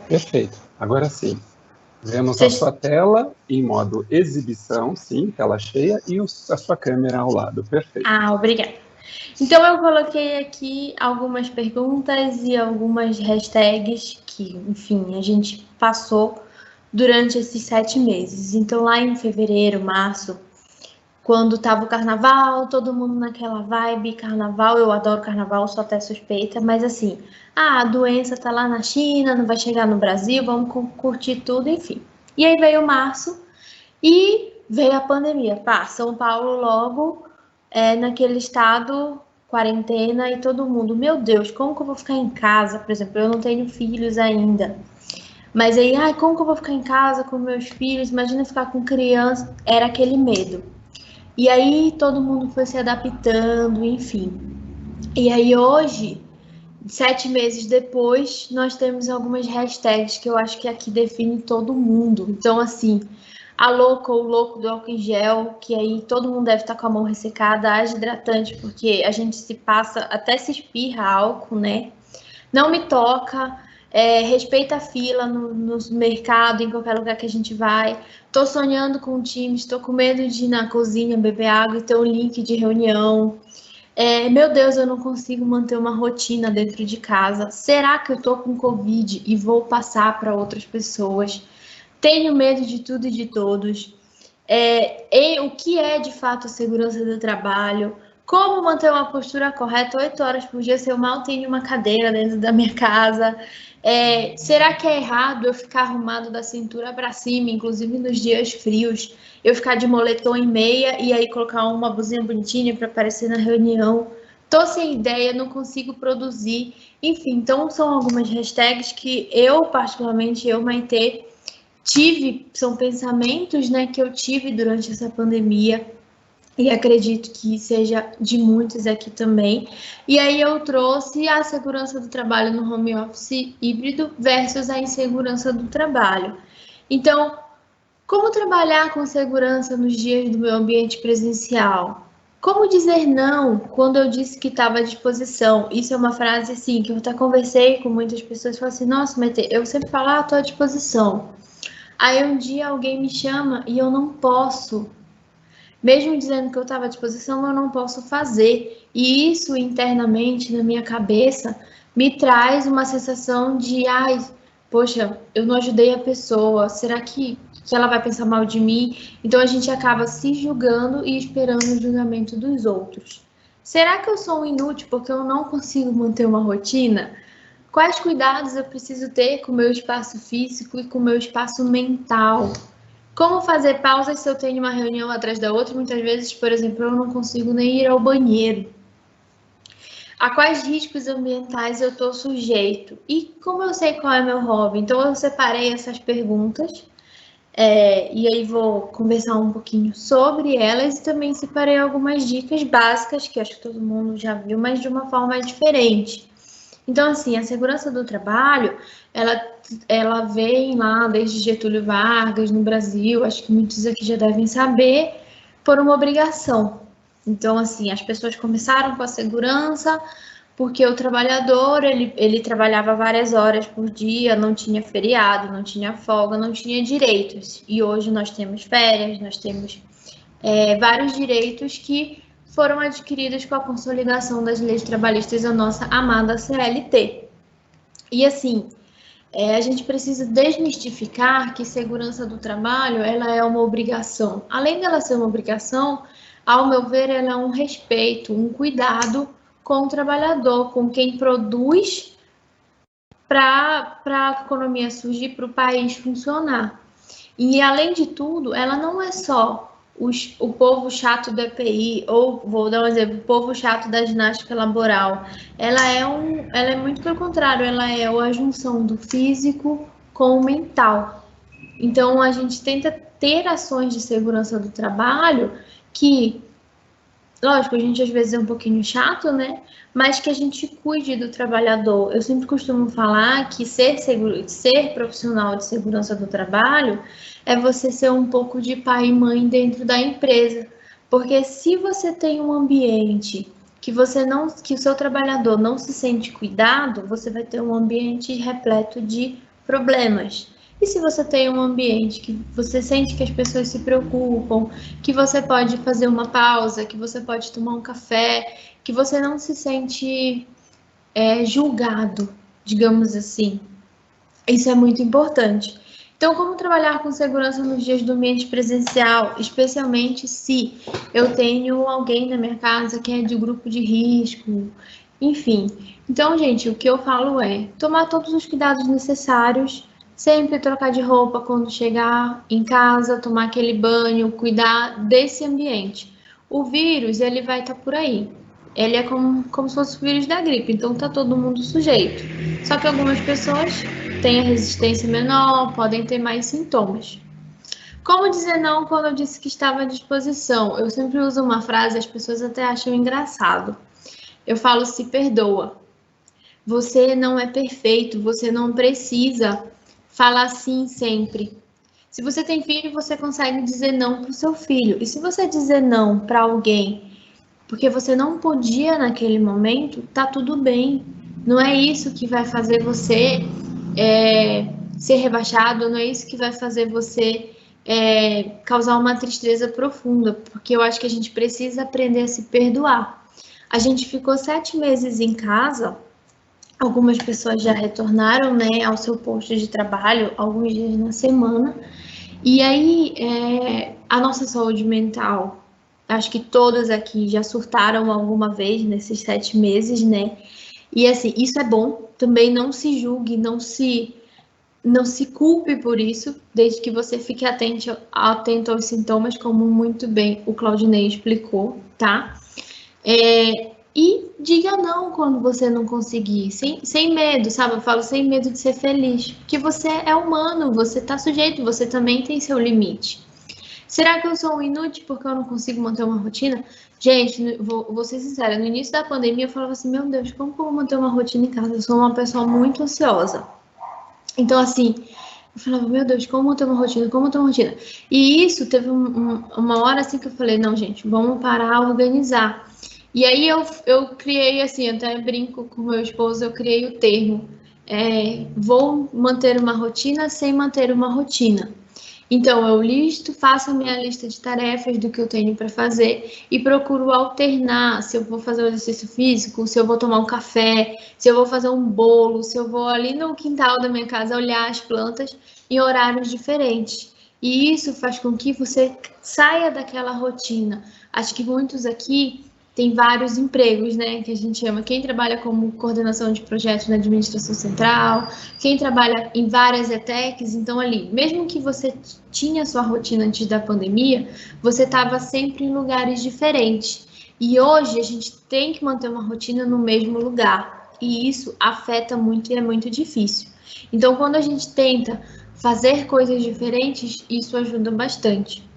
Perfeito. Agora sim. Vemos a sua tela em modo exibição, sim, tela cheia, e a sua câmera ao lado. Perfeito. Ah, obrigada. Então, eu coloquei aqui algumas perguntas e algumas hashtags que, enfim, a gente passou durante esses 7 meses. Então, lá em fevereiro, março, quando tava o carnaval, todo mundo naquela vibe, carnaval, eu adoro carnaval, sou até suspeita, mas assim, a doença tá lá na China, não vai chegar no Brasil, vamos curtir tudo, enfim. E aí veio março e veio a pandemia. São Paulo logo naquele estado, quarentena, e todo mundo, meu Deus, como que eu vou ficar em casa? Por exemplo, eu não tenho filhos ainda. Mas aí, como que eu vou ficar em casa com meus filhos? Imagina ficar com criança, era aquele medo. E aí todo mundo foi se adaptando, enfim. E aí hoje, 7 meses depois, nós temos algumas hashtags que eu acho que aqui define todo mundo. Então, assim, a louca ou o louco do álcool em gel, que aí todo mundo deve estar com a mão ressecada, age hidratante, porque a gente se passa, até se espirra álcool, né? Não me toca, respeita a fila no mercado, em qualquer lugar que a gente vai. Tô sonhando com o time, estou com medo de ir na cozinha, beber água e ter um link de reunião. Meu Deus, eu não consigo manter uma rotina dentro de casa. Será que eu tô com Covid e vou passar para outras pessoas? Tenho medo de tudo e de todos. O que é de fato a segurança do trabalho? Como manter uma postura correta 8 horas por dia se eu mal tenho uma cadeira dentro da minha casa? Será que é errado eu ficar arrumado da cintura para cima, inclusive nos dias frios? Eu ficar de moletom e meia e aí colocar uma blusinha bonitinha para aparecer na reunião? Tô sem ideia, não consigo produzir. Enfim, então são algumas hashtags que eu, particularmente, Maitê, são pensamentos, né, que eu tive durante essa pandemia. E acredito que seja de muitos aqui também. E aí eu trouxe a segurança do trabalho no home office híbrido versus a insegurança do trabalho. Então, como trabalhar com segurança nos dias do meu ambiente presencial? Como dizer não quando eu disse que estava à disposição? Isso é uma frase assim que eu até conversei com muitas pessoas e falei assim, nossa, Maitê, eu sempre falo, estou à disposição. Aí um dia alguém me chama e eu não posso. Mesmo dizendo que eu estava à disposição, eu não posso fazer. E isso internamente na minha cabeça me traz uma sensação de, poxa, eu não ajudei a pessoa, será que ela vai pensar mal de mim? Então a gente acaba se julgando e esperando o julgamento dos outros. Será que eu sou um inútil porque eu não consigo manter uma rotina? Quais cuidados eu preciso ter com o meu espaço físico e com o meu espaço mental? Como fazer pausas se eu tenho uma reunião atrás da outra? Muitas vezes, por exemplo, eu não consigo nem ir ao banheiro. A quais riscos ambientais eu estou sujeito? E como eu sei qual é meu hobby? Então, eu separei essas perguntas e aí vou conversar um pouquinho sobre elas e também separei algumas dicas básicas que acho que todo mundo já viu, mas de uma forma diferente. Então, assim, a segurança do trabalho, ela vem lá desde Getúlio Vargas, no Brasil, acho que muitos aqui já devem saber, por uma obrigação. Então, assim, as pessoas começaram com a segurança porque o trabalhador, ele trabalhava várias horas por dia, não tinha feriado, não tinha folga, não tinha direitos. E hoje nós temos férias, nós temos vários direitos que foram adquiridos com a consolidação das leis trabalhistas, a nossa amada CLT. E assim, a gente precisa desmistificar que segurança do trabalho, ela é uma obrigação. Além dela ser uma obrigação, ao meu ver, ela é um respeito, um cuidado com o trabalhador, com quem produz para a economia surgir, para o país funcionar. E, além de tudo, ela não é só o povo chato do EPI, ou, vou dar um exemplo, o povo chato da ginástica laboral. Ela é muito pelo contrário, ela é a junção do físico com o mental. Então, a gente tenta ter ações de segurança do trabalho que, lógico, a gente às vezes é um pouquinho chato, né? Mas que a gente cuide do trabalhador. Eu sempre costumo falar que ser profissional de segurança do trabalho é você ser um pouco de pai e mãe dentro da empresa. Porque se você tem um ambiente que o seu trabalhador não se sente cuidado, você vai ter um ambiente repleto de problemas. E se você tem um ambiente que você sente que as pessoas se preocupam, que você pode fazer uma pausa, que você pode tomar um café, que você não se sente julgado, digamos assim. Isso é muito importante. Então, como trabalhar com segurança nos dias do ambiente presencial, especialmente se eu tenho alguém na minha casa que é de grupo de risco, enfim. Então, gente, o que eu falo é tomar todos os cuidados necessários, sempre trocar de roupa quando chegar em casa, tomar aquele banho, cuidar desse ambiente. O vírus, ele vai estar por aí. Ele é como se fosse o vírus da gripe, então tá todo mundo sujeito. Só que algumas pessoas têm a resistência menor, podem ter mais sintomas. Como dizer não quando eu disse que estava à disposição? Eu sempre uso uma frase, as pessoas até acham engraçado. Eu falo, se perdoa. Você não é perfeito, você não precisa falar sim sempre. Se você tem filho, você consegue dizer não para o seu filho. E se você dizer não para alguém porque você não podia naquele momento, tá tudo bem. Não é isso que vai fazer você ser rebaixado, não é isso que vai fazer você causar uma tristeza profunda, porque eu acho que a gente precisa aprender a se perdoar. A gente ficou 7 meses em casa, algumas pessoas já retornaram, né, ao seu posto de trabalho, alguns dias na semana, e aí a nossa saúde mental, acho que todas aqui já surtaram alguma vez nesses 7 meses, né? E assim, isso é bom. Também não se julgue, não se culpe por isso, desde que você fique atento aos sintomas, como muito bem o Claudinei explicou, tá? E diga não quando você não conseguir, sem medo, sabe? Eu falo sem medo de ser feliz, porque você é humano, você tá sujeito, você também tem seu limite. Será que eu sou um inútil porque eu não consigo manter uma rotina? Gente, vou ser sincera, no início da pandemia eu falava assim, meu Deus, como que eu vou manter uma rotina em casa? Eu sou uma pessoa muito ansiosa. Então, assim, eu falava, meu Deus, como manter uma rotina? Como manter uma rotina? E isso, teve uma hora assim que eu falei, não, gente, vamos parar a organizar. E aí eu criei, assim, até brinco com meu esposo, eu criei o termo, vou manter uma rotina sem manter uma rotina. Então, eu faço a minha lista de tarefas do que eu tenho para fazer e procuro alternar se eu vou fazer um exercício físico, se eu vou tomar um café, se eu vou fazer um bolo, se eu vou ali no quintal da minha casa olhar as plantas em horários diferentes. E isso faz com que você saia daquela rotina. Acho que muitos aqui têm vários empregos, né, que a gente chama. Quem trabalha como coordenação de projetos na administração central, quem trabalha em várias ETECs, então ali, mesmo que você tinha sua rotina antes da pandemia, você estava sempre em lugares diferentes. E hoje a gente tem que manter uma rotina no mesmo lugar. E isso afeta muito e é muito difícil. Então, quando a gente tenta fazer coisas diferentes, isso ajuda bastante.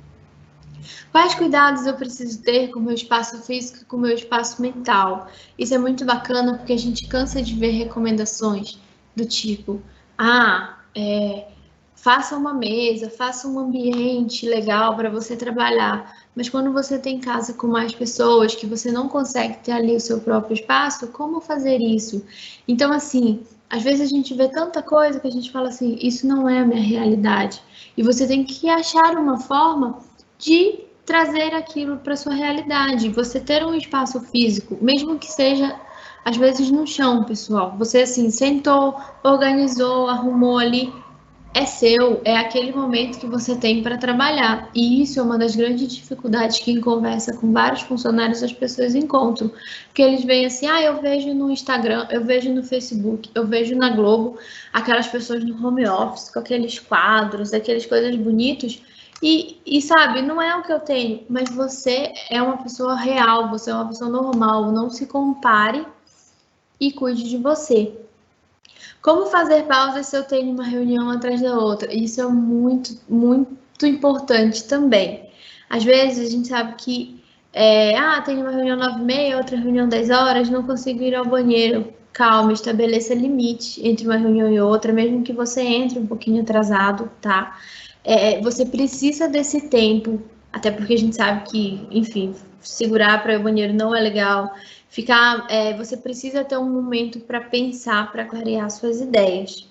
Quais cuidados eu preciso ter com o meu espaço físico e com o meu espaço mental? Isso é muito bacana porque a gente cansa de ver recomendações do tipo, faça uma mesa, faça um ambiente legal para você trabalhar. Mas quando você tem casa com mais pessoas, que você não consegue ter ali o seu próprio espaço, como fazer isso? Então, assim, às vezes a gente vê tanta coisa que a gente fala assim, isso não é a minha realidade. E você tem que achar uma forma de trazer aquilo para sua realidade. Você ter um espaço físico, mesmo que seja, às vezes, no chão, pessoal. Você, assim, sentou, organizou, arrumou ali, é seu, é aquele momento que você tem para trabalhar. E isso é uma das grandes dificuldades que em conversa com vários funcionários as pessoas encontram. Porque eles veem assim, eu vejo no Instagram, eu vejo no Facebook, eu vejo na Globo, aquelas pessoas no home office, com aqueles quadros, aquelas coisas bonitas. E sabe, não é o que eu tenho, mas você é uma pessoa real, você é uma pessoa normal, não se compare e cuide de você. Como fazer pausas se eu tenho uma reunião atrás da outra? Isso é muito, muito importante também. Às vezes a gente sabe que, tem uma reunião 9h30, outra reunião 10 horas, não consigo ir ao banheiro. Calma, estabeleça limite entre uma reunião e outra, mesmo que você entre um pouquinho atrasado, tá? Você precisa desse tempo, até porque a gente sabe que, enfim, segurar para ir ao banheiro não é legal. Você precisa ter um momento para pensar, para clarear suas ideias.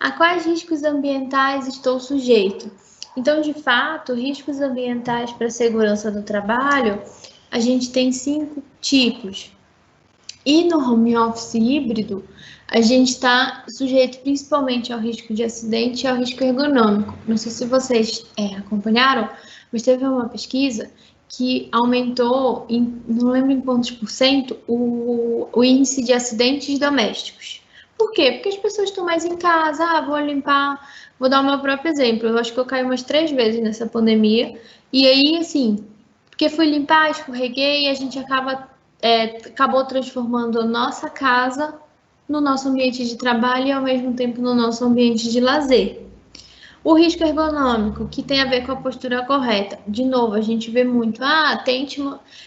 A quais riscos ambientais estou sujeito? Então, de fato, riscos ambientais para a segurança do trabalho, a gente tem 5 tipos. E no home office híbrido, a gente está sujeito principalmente ao risco de acidente e ao risco ergonômico. Não sei se vocês acompanharam, mas teve uma pesquisa que aumentou, não lembro em quantos %, o índice de acidentes domésticos. Por quê? Porque as pessoas estão mais em casa, vou limpar, vou dar o meu próprio exemplo. Eu acho que eu caí umas 3 vezes nessa pandemia, e aí, assim, porque fui limpar, escorreguei, e a gente acabou transformando a nossa casa no nosso ambiente de trabalho e, ao mesmo tempo, no nosso ambiente de lazer. O risco ergonômico, que tem a ver com a postura correta. De novo, a gente vê muito,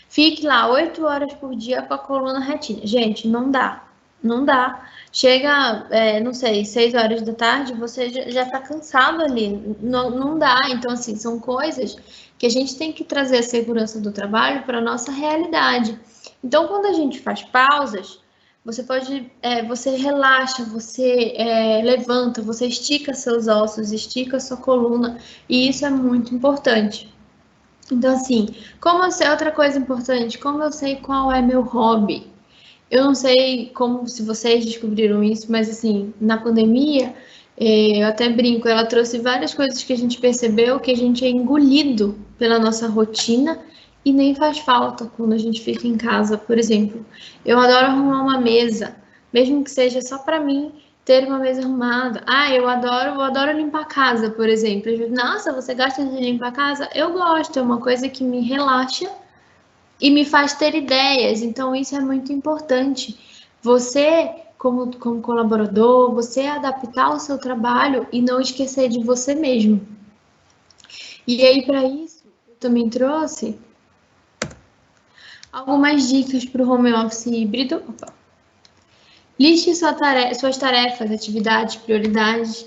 fique lá 8 horas por dia com a coluna retinha. Gente, não dá. Não dá. Chega, não sei, 6 horas da tarde, você já está cansado ali. Não dá. Então, assim, são coisas que a gente tem que trazer a segurança do trabalho para a nossa realidade. Então, quando a gente faz pausas, você relaxa, você levanta, você estica seus ossos, estica sua coluna, e isso é muito importante. Então, assim, como eu sei outra coisa importante, como eu sei qual é meu hobby? Eu não sei como se vocês descobriram isso, mas assim, na pandemia, eu até brinco, ela trouxe várias coisas que a gente percebeu que a gente é engolido pela nossa rotina e nem faz falta quando a gente fica em casa. Por exemplo, eu adoro arrumar uma mesa, mesmo que seja só para mim ter uma mesa arrumada. Eu adoro limpar a casa, por exemplo. Nossa, você gosta de limpar a casa? Eu gosto, é uma coisa que me relaxa e me faz ter ideias. Então, isso é muito importante. Você, como colaborador, você adaptar o seu trabalho e não esquecer de você mesmo. E aí, para isso, eu também trouxe algumas dicas para o home office híbrido. Liste suas tarefas, atividades, prioridades.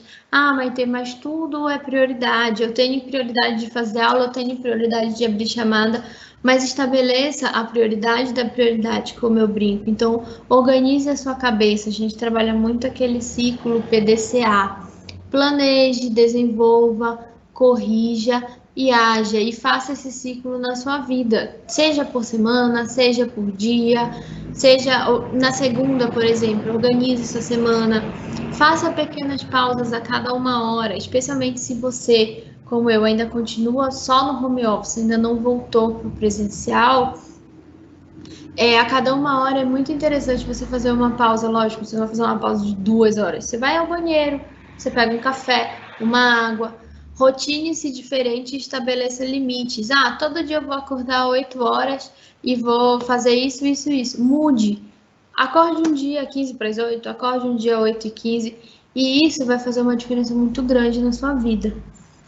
Mas tudo é prioridade. Eu tenho prioridade de fazer aula, eu tenho prioridade de abrir chamada, mas estabeleça a prioridade da prioridade, como eu brinco. Então, organize a sua cabeça. A gente trabalha muito aquele ciclo PDCA. Planeje, desenvolva, corrija e haja, e faça esse ciclo na sua vida, seja por semana, seja por dia, seja na segunda, por exemplo, organize sua semana, faça pequenas pausas a cada 1 hora, especialmente se você, como eu, ainda continua só no home office, ainda não voltou para o presencial. A cada 1 hora é muito interessante você fazer uma pausa. Lógico, você não vai fazer uma pausa de 2 horas, você vai ao banheiro, você pega um café, uma água. Rotine-se diferente e estabeleça limites. Todo dia eu vou acordar 8 horas e vou fazer isso, isso, isso. Mude. Acorde um dia 15 para as 8, acorde um dia 8h15, e isso vai fazer uma diferença muito grande na sua vida.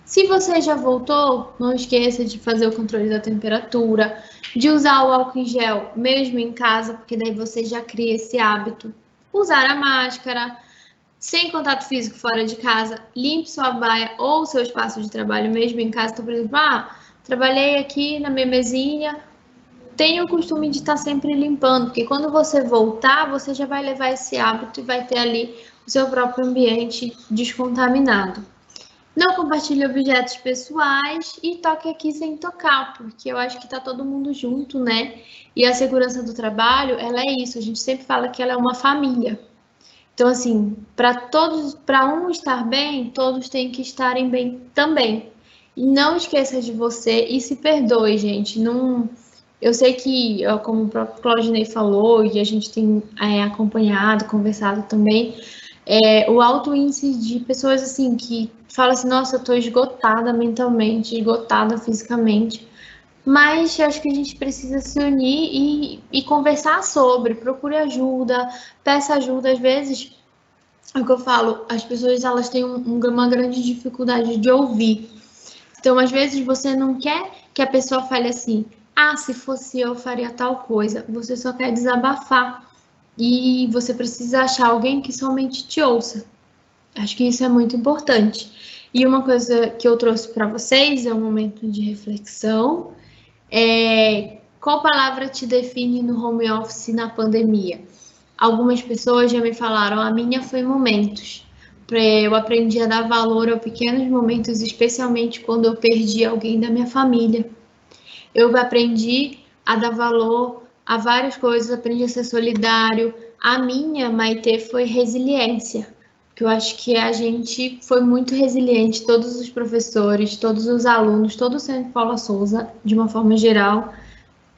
Se você já voltou, não esqueça de fazer o controle da temperatura, de usar o álcool em gel, mesmo em casa, porque daí você já cria esse hábito. Usar a máscara, sem contato físico fora de casa, limpe sua baia ou seu espaço de trabalho mesmo em casa. Então, por exemplo, trabalhei aqui na minha mesinha, tenha o costume de estar sempre limpando, porque quando você voltar, você já vai levar esse hábito e vai ter ali o seu próprio ambiente descontaminado. Não compartilhe objetos pessoais e toque aqui sem tocar, porque eu acho que está todo mundo junto, né? E a segurança do trabalho, ela é isso, a gente sempre fala que ela é uma família. Então, assim, para um estar bem, todos têm que estarem bem também. E não esqueça de você e se perdoe, gente. Eu sei que, como o próprio Claudinei falou, e a gente tem acompanhado, conversado também, o alto índice de pessoas assim que falam assim, nossa, eu estou esgotada mentalmente, esgotada fisicamente. Mas eu acho que a gente precisa se unir e conversar sobre, procure ajuda, peça ajuda. Às vezes, é o que eu falo, as pessoas elas têm uma grande dificuldade de ouvir. Então, às vezes, você não quer que a pessoa fale assim, se fosse eu faria tal coisa. Você só quer desabafar. E você precisa achar alguém que somente te ouça. Acho que isso é muito importante. E uma coisa que eu trouxe para vocês é um momento de reflexão. Qual palavra te define no home office na pandemia? Algumas pessoas já me falaram, a minha foi momentos. Eu aprendi a dar valor a pequenos momentos, especialmente quando eu perdi alguém da minha família. Eu aprendi a dar valor a várias coisas, aprendi a ser solidário. A minha, Maitê, foi resiliência, porque eu acho que a gente foi muito resiliente, todos os professores, todos os alunos, todo o Centro Paula Souza, de uma forma geral,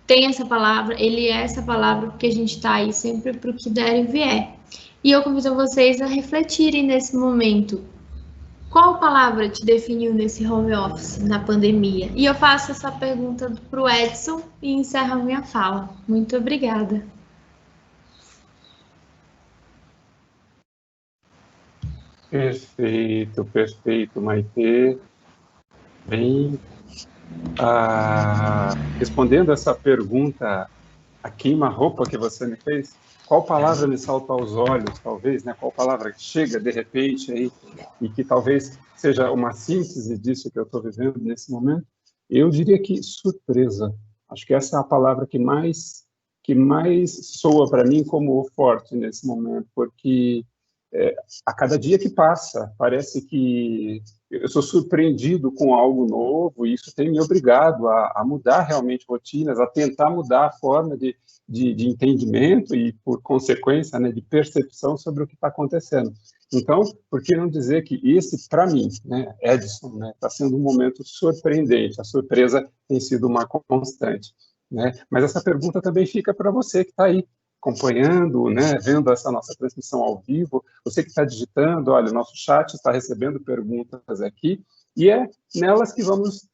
tem essa palavra, ele é essa palavra, porque a gente está aí sempre para o que der e vier. E eu convido vocês a refletirem nesse momento. Qual palavra te definiu nesse home office, na pandemia? E eu faço essa pergunta para o Edson e encerro a minha fala. Muito obrigada. Perfeito, perfeito, Maitê. Bem, respondendo essa pergunta a queima-roupa que você me fez, qual palavra me salta aos olhos, talvez, né? Qual palavra chega de repente aí e que talvez seja uma síntese disso que eu estou vivendo nesse momento? Eu diria que surpresa. Acho que essa é a palavra que mais soa para mim como forte nesse momento, porque a cada dia que passa, parece que eu sou surpreendido com algo novo e isso tem me obrigado a mudar realmente rotinas, a tentar mudar a forma de entendimento e, por consequência, né, de percepção sobre o que está acontecendo. Então, por que não dizer que esse, para mim, né, Edson, né, está sendo um momento surpreendente, a surpresa tem sido uma constante. Né? Mas essa pergunta também fica para você que está aí, acompanhando, né, vendo essa nossa transmissão ao vivo, você que está digitando, olha, o nosso chat está recebendo perguntas aqui, e é nelas que vamos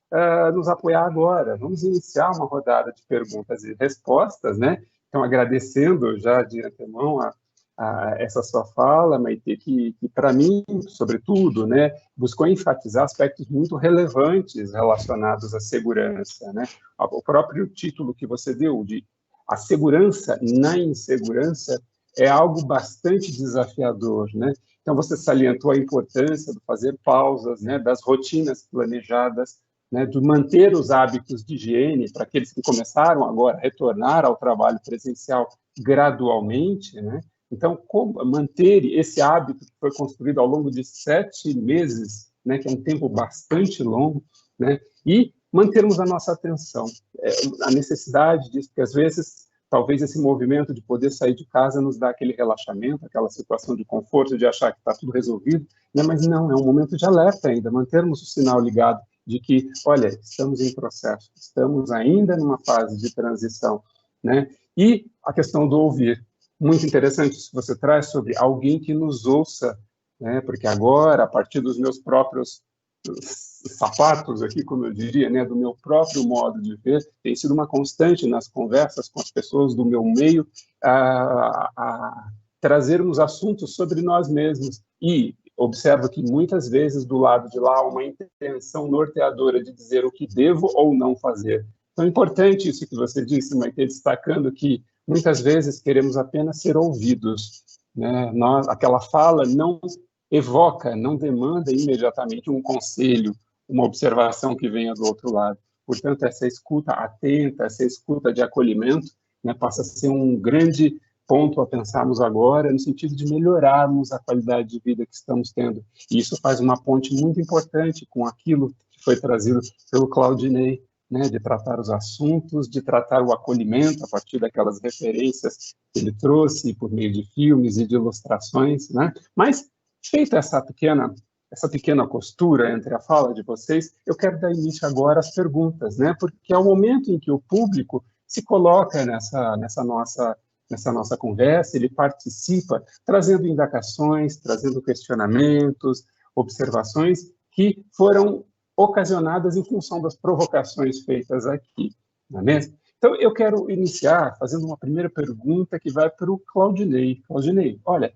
nos apoiar agora. Vamos iniciar uma rodada de perguntas e respostas, né? Então, agradecendo já de antemão a essa sua fala, Maite, que para mim, sobretudo, né, buscou enfatizar aspectos muito relevantes relacionados à segurança, né? O próprio título que você deu, de a segurança na insegurança, é algo bastante desafiador, né? Então, você salientou a importância de fazer pausas, né, das rotinas planejadas, né, de manter os hábitos de higiene para aqueles que começaram agora a retornar ao trabalho presencial gradualmente, né? Então, como manter esse hábito que foi construído ao longo de 7 meses, né, que é um tempo bastante longo, né, e mantermos a nossa atenção, a necessidade disso, porque às vezes, talvez esse movimento de poder sair de casa nos dá aquele relaxamento, aquela situação de conforto, de achar que está tudo resolvido, né, mas não, é um momento de alerta ainda, mantermos o sinal ligado de que, olha, estamos em processo, estamos ainda numa fase de transição, né, e a questão do ouvir. Muito interessante isso que você traz sobre alguém que nos ouça, né, porque agora, a partir dos meus próprios sapatos aqui, como eu diria, né, do meu próprio modo de ver, tem sido uma constante nas conversas com as pessoas do meu meio a trazermos assuntos sobre nós mesmos e observo que muitas vezes do lado de lá há uma intenção norteadora de dizer o que devo ou não fazer. Então é importante isso que você disse, Maite, destacando que muitas vezes queremos apenas ser ouvidos, né? Aquela fala não evoca, não demanda imediatamente um conselho, uma observação que venha do outro lado. Portanto, essa escuta atenta, essa escuta de acolhimento, né, passa a ser um grande ponto a pensarmos agora, no sentido de melhorarmos a qualidade de vida que estamos tendo. E isso faz uma ponte muito importante com aquilo que foi trazido pelo Claudinei, né, de tratar os assuntos, de tratar o acolhimento a partir daquelas referências que ele trouxe por meio de filmes e de ilustrações, né? Mas feita essa pequena costura entre a fala de vocês, eu quero dar início agora às perguntas, né? Porque é o momento em que o público se coloca nessa nossa conversa, ele participa, trazendo indagações, trazendo questionamentos, observações que foram ocasionadas em função das provocações feitas aqui, não é mesmo? Então, eu quero iniciar fazendo uma primeira pergunta que vai para o Claudinei. Claudinei, olha,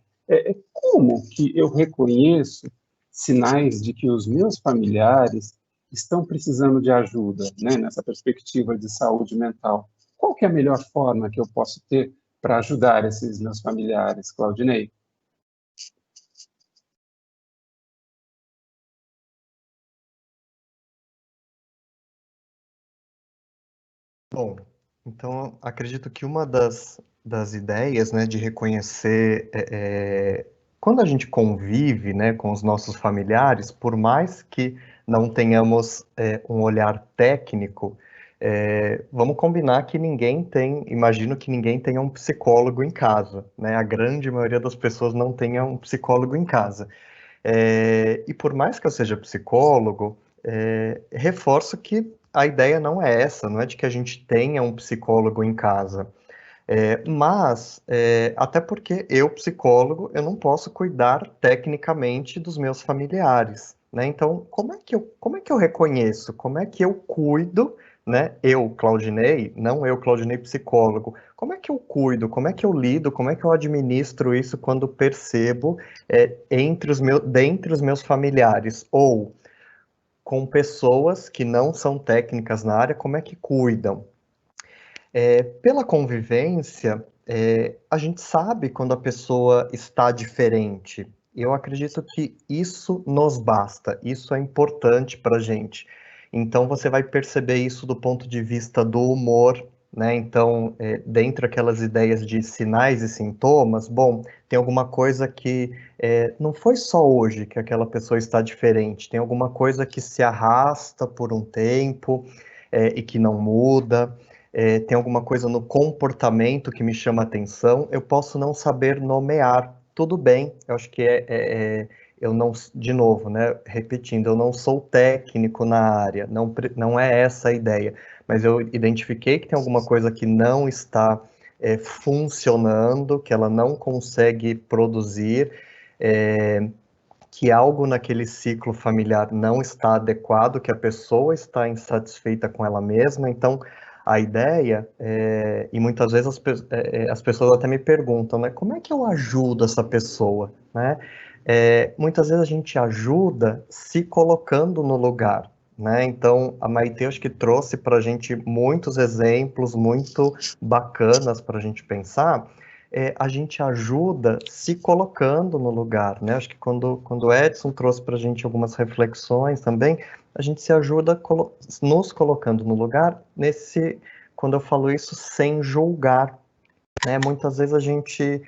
como que eu reconheço sinais de que os meus familiares estão precisando de ajuda, né, nessa perspectiva de saúde mental? Qual que é a melhor forma que eu posso ter para ajudar esses meus familiares, Claudinei? Bom, então acredito que uma das ideias, né, de reconhecer quando a gente convive, né, com os nossos familiares, por mais que não tenhamos um olhar técnico, vamos combinar que imagino que ninguém tenha um psicólogo em casa, né? A grande maioria das pessoas não tenha um psicólogo em casa. E por mais que eu seja psicólogo, reforço que a ideia não é essa, não é de que a gente tenha um psicólogo em casa. Mas, até porque eu, psicólogo, eu não posso cuidar tecnicamente dos meus familiares, né? Então, como é que eu reconheço? Como é que eu cuido, né? Eu, Claudinei, não eu, Claudinei, psicólogo. Como é que eu cuido? Como é que eu lido? Como é que eu administro isso quando percebo dentre os meus familiares? Ou com pessoas que não são técnicas na área, como é que cuidam? Pela convivência, a gente sabe quando a pessoa está diferente. Eu acredito que isso nos basta, isso é importante para a gente. Então, você vai perceber isso do ponto de vista do humor, né? Então, dentro daquelas ideias de sinais e sintomas, bom, tem alguma coisa que não foi só hoje que aquela pessoa está diferente, tem alguma coisa que se arrasta por um tempo e que não muda. Tem alguma coisa no comportamento que me chama a atenção, eu posso não saber nomear, tudo bem, eu acho que eu não, de novo, né, repetindo, eu não sou técnico na área, não é essa a ideia, mas eu identifiquei que tem alguma coisa que não está funcionando, que ela não consegue produzir, que algo naquele ciclo familiar não está adequado, que a pessoa está insatisfeita com ela mesma, então a ideia, e muitas vezes as pessoas até me perguntam, né, como é que eu ajudo essa pessoa, né? Muitas vezes a gente ajuda se colocando no lugar, né? Então a Maite acho que trouxe para a gente muitos exemplos muito bacanas para a gente pensar. A gente ajuda se colocando no lugar, né? Acho que quando o Edson trouxe para a gente algumas reflexões também, a gente se ajuda nos colocando no lugar, quando eu falo isso, sem julgar, né? Muitas vezes a gente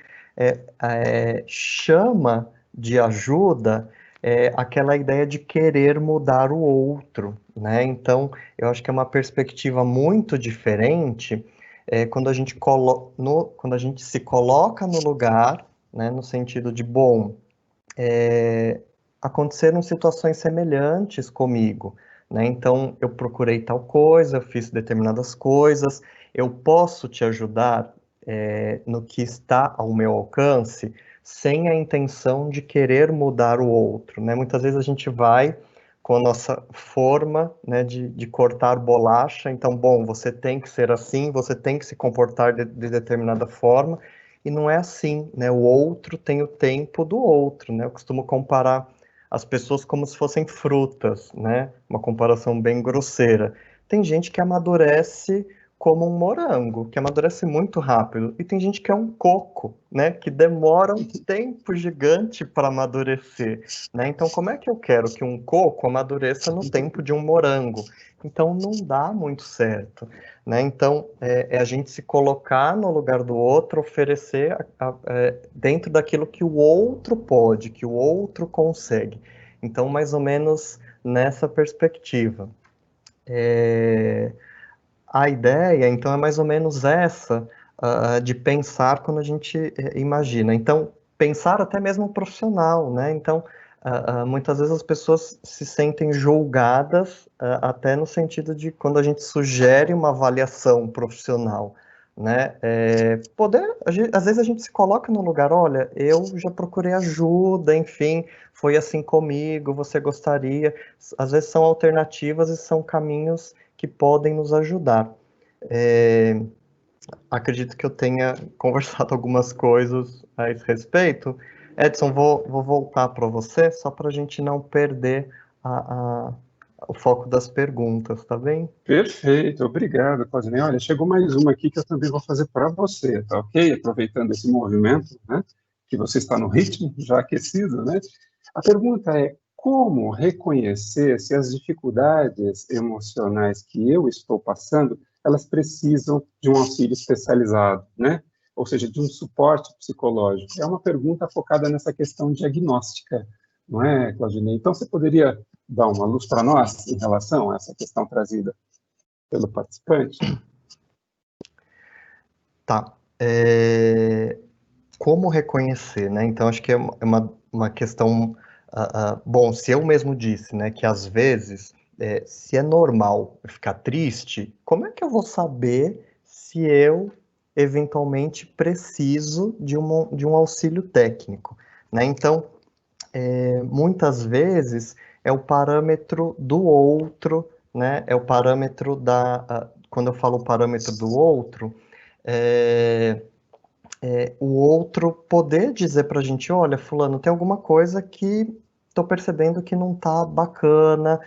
chama de ajuda aquela ideia de querer mudar o outro, né? Então, eu acho que é uma perspectiva muito diferente quando a gente se coloca no lugar, né? No sentido de, bom, aconteceram situações semelhantes comigo, né? Então, eu procurei tal coisa, eu fiz determinadas coisas, eu posso te ajudar no que está ao meu alcance, sem a intenção de querer mudar o outro, né? Muitas vezes a gente vai com a nossa forma, né, de cortar bolacha, então, bom, você tem que ser assim, você tem que se comportar de determinada forma, e não é assim, né? O outro tem o tempo do outro, né? Eu costumo comparar as pessoas como se fossem frutas, né? Uma comparação bem grosseira. Tem gente que amadurece como um morango, que amadurece muito rápido, e tem gente que é um coco, né? Que demora um tempo gigante para amadurecer, né? Então, como é que eu quero que um coco amadureça no tempo de um morango? Então, não dá muito certo, né? Então, é a gente se colocar no lugar do outro, oferecer dentro daquilo que o outro pode, que o outro consegue. Então, mais ou menos nessa perspectiva. A ideia, então, é mais ou menos essa, de pensar quando a gente imagina. Então, pensar até mesmo profissional, né? Então, muitas vezes as pessoas se sentem julgadas, até no sentido de quando a gente sugere uma avaliação profissional, né? Às vezes a gente se coloca no lugar, olha, eu já procurei ajuda, enfim, foi assim comigo, você gostaria. Às vezes são alternativas e são caminhos que podem nos ajudar. Acredito que eu tenha conversado algumas coisas a esse respeito. Edson, vou voltar para você, só para a gente não perder o foco das perguntas, tá bem? Perfeito, obrigado, Claudinei. Olha, chegou mais uma aqui que eu também vou fazer para você, tá ok? Aproveitando esse movimento, né, que você está no ritmo, já aquecido, né? A pergunta é, como reconhecer se as dificuldades emocionais que eu estou passando, elas precisam de um auxílio especializado, né? Ou seja, de um suporte psicológico? É uma pergunta focada nessa questão diagnóstica, não é, Claudinei? Então, você poderia dar uma luz para nós em relação a essa questão trazida pelo participante? Tá. Como reconhecer, né? Então, acho que é uma questão... bom, se eu mesmo disse, né, que às vezes, se é normal ficar triste, como é que eu vou saber se eu, eventualmente, preciso de um auxílio técnico, né? Então, muitas vezes, é o parâmetro do outro, né? É o parâmetro quando eu falo parâmetro do outro, o outro poder dizer para a gente, olha, fulano, tem alguma coisa que estou percebendo que não está bacana,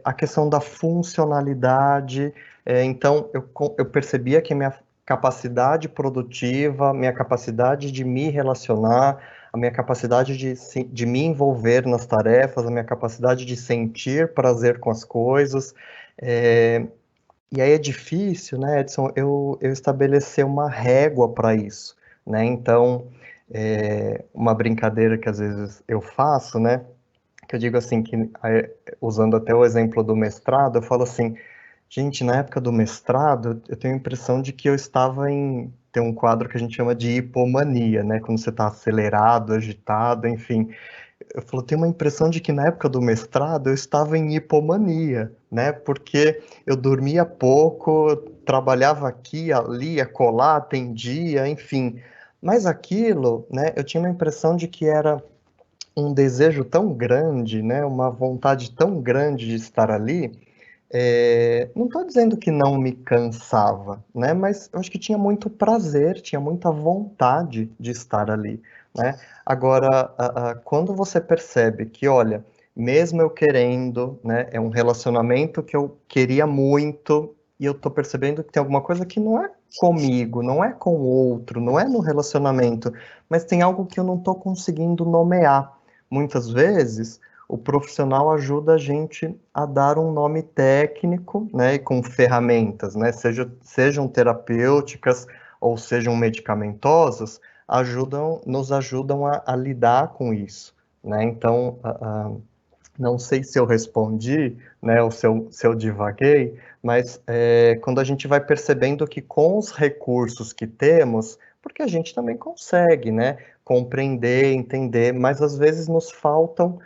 a questão da funcionalidade. Então, eu percebia que a minha capacidade produtiva, minha capacidade de me relacionar, a minha capacidade de me envolver nas tarefas, a minha capacidade de sentir prazer com as coisas. E aí é difícil, né, Edson, eu estabelecer uma régua para isso, né? Então, uma brincadeira que às vezes eu faço, né, que eu digo assim, que usando até o exemplo do mestrado, eu falo assim, gente, na época do mestrado, eu tenho a impressão de que eu estava tem um quadro que a gente chama de hipomania, né, quando você está acelerado, agitado, enfim. Eu falo, tenho uma impressão de que na época do mestrado eu estava em hipomania, né, porque eu dormia pouco, trabalhava aqui, ali, acolá, atendia, enfim. Mas aquilo, né, eu tinha uma impressão de que era um desejo tão grande, né, uma vontade tão grande de estar ali, não estou dizendo que não me cansava, né, mas eu acho que tinha muito prazer, tinha muita vontade de estar ali, né. Agora, quando você percebe que, olha, mesmo eu querendo, né, é um relacionamento que eu queria muito, e eu estou percebendo que tem alguma coisa que não é comigo, não é com o outro, não é no relacionamento, mas tem algo que eu não estou conseguindo nomear. Muitas vezes, o profissional ajuda a gente a dar um nome técnico, né, e com ferramentas, né, sejam terapêuticas ou sejam medicamentosas, nos ajudam a lidar com isso, né. Então, não sei se eu respondi, né, ou se eu divaguei, mas quando a gente vai percebendo que com os recursos que temos, porque a gente também consegue, né, compreender, entender, mas às vezes nos faltam,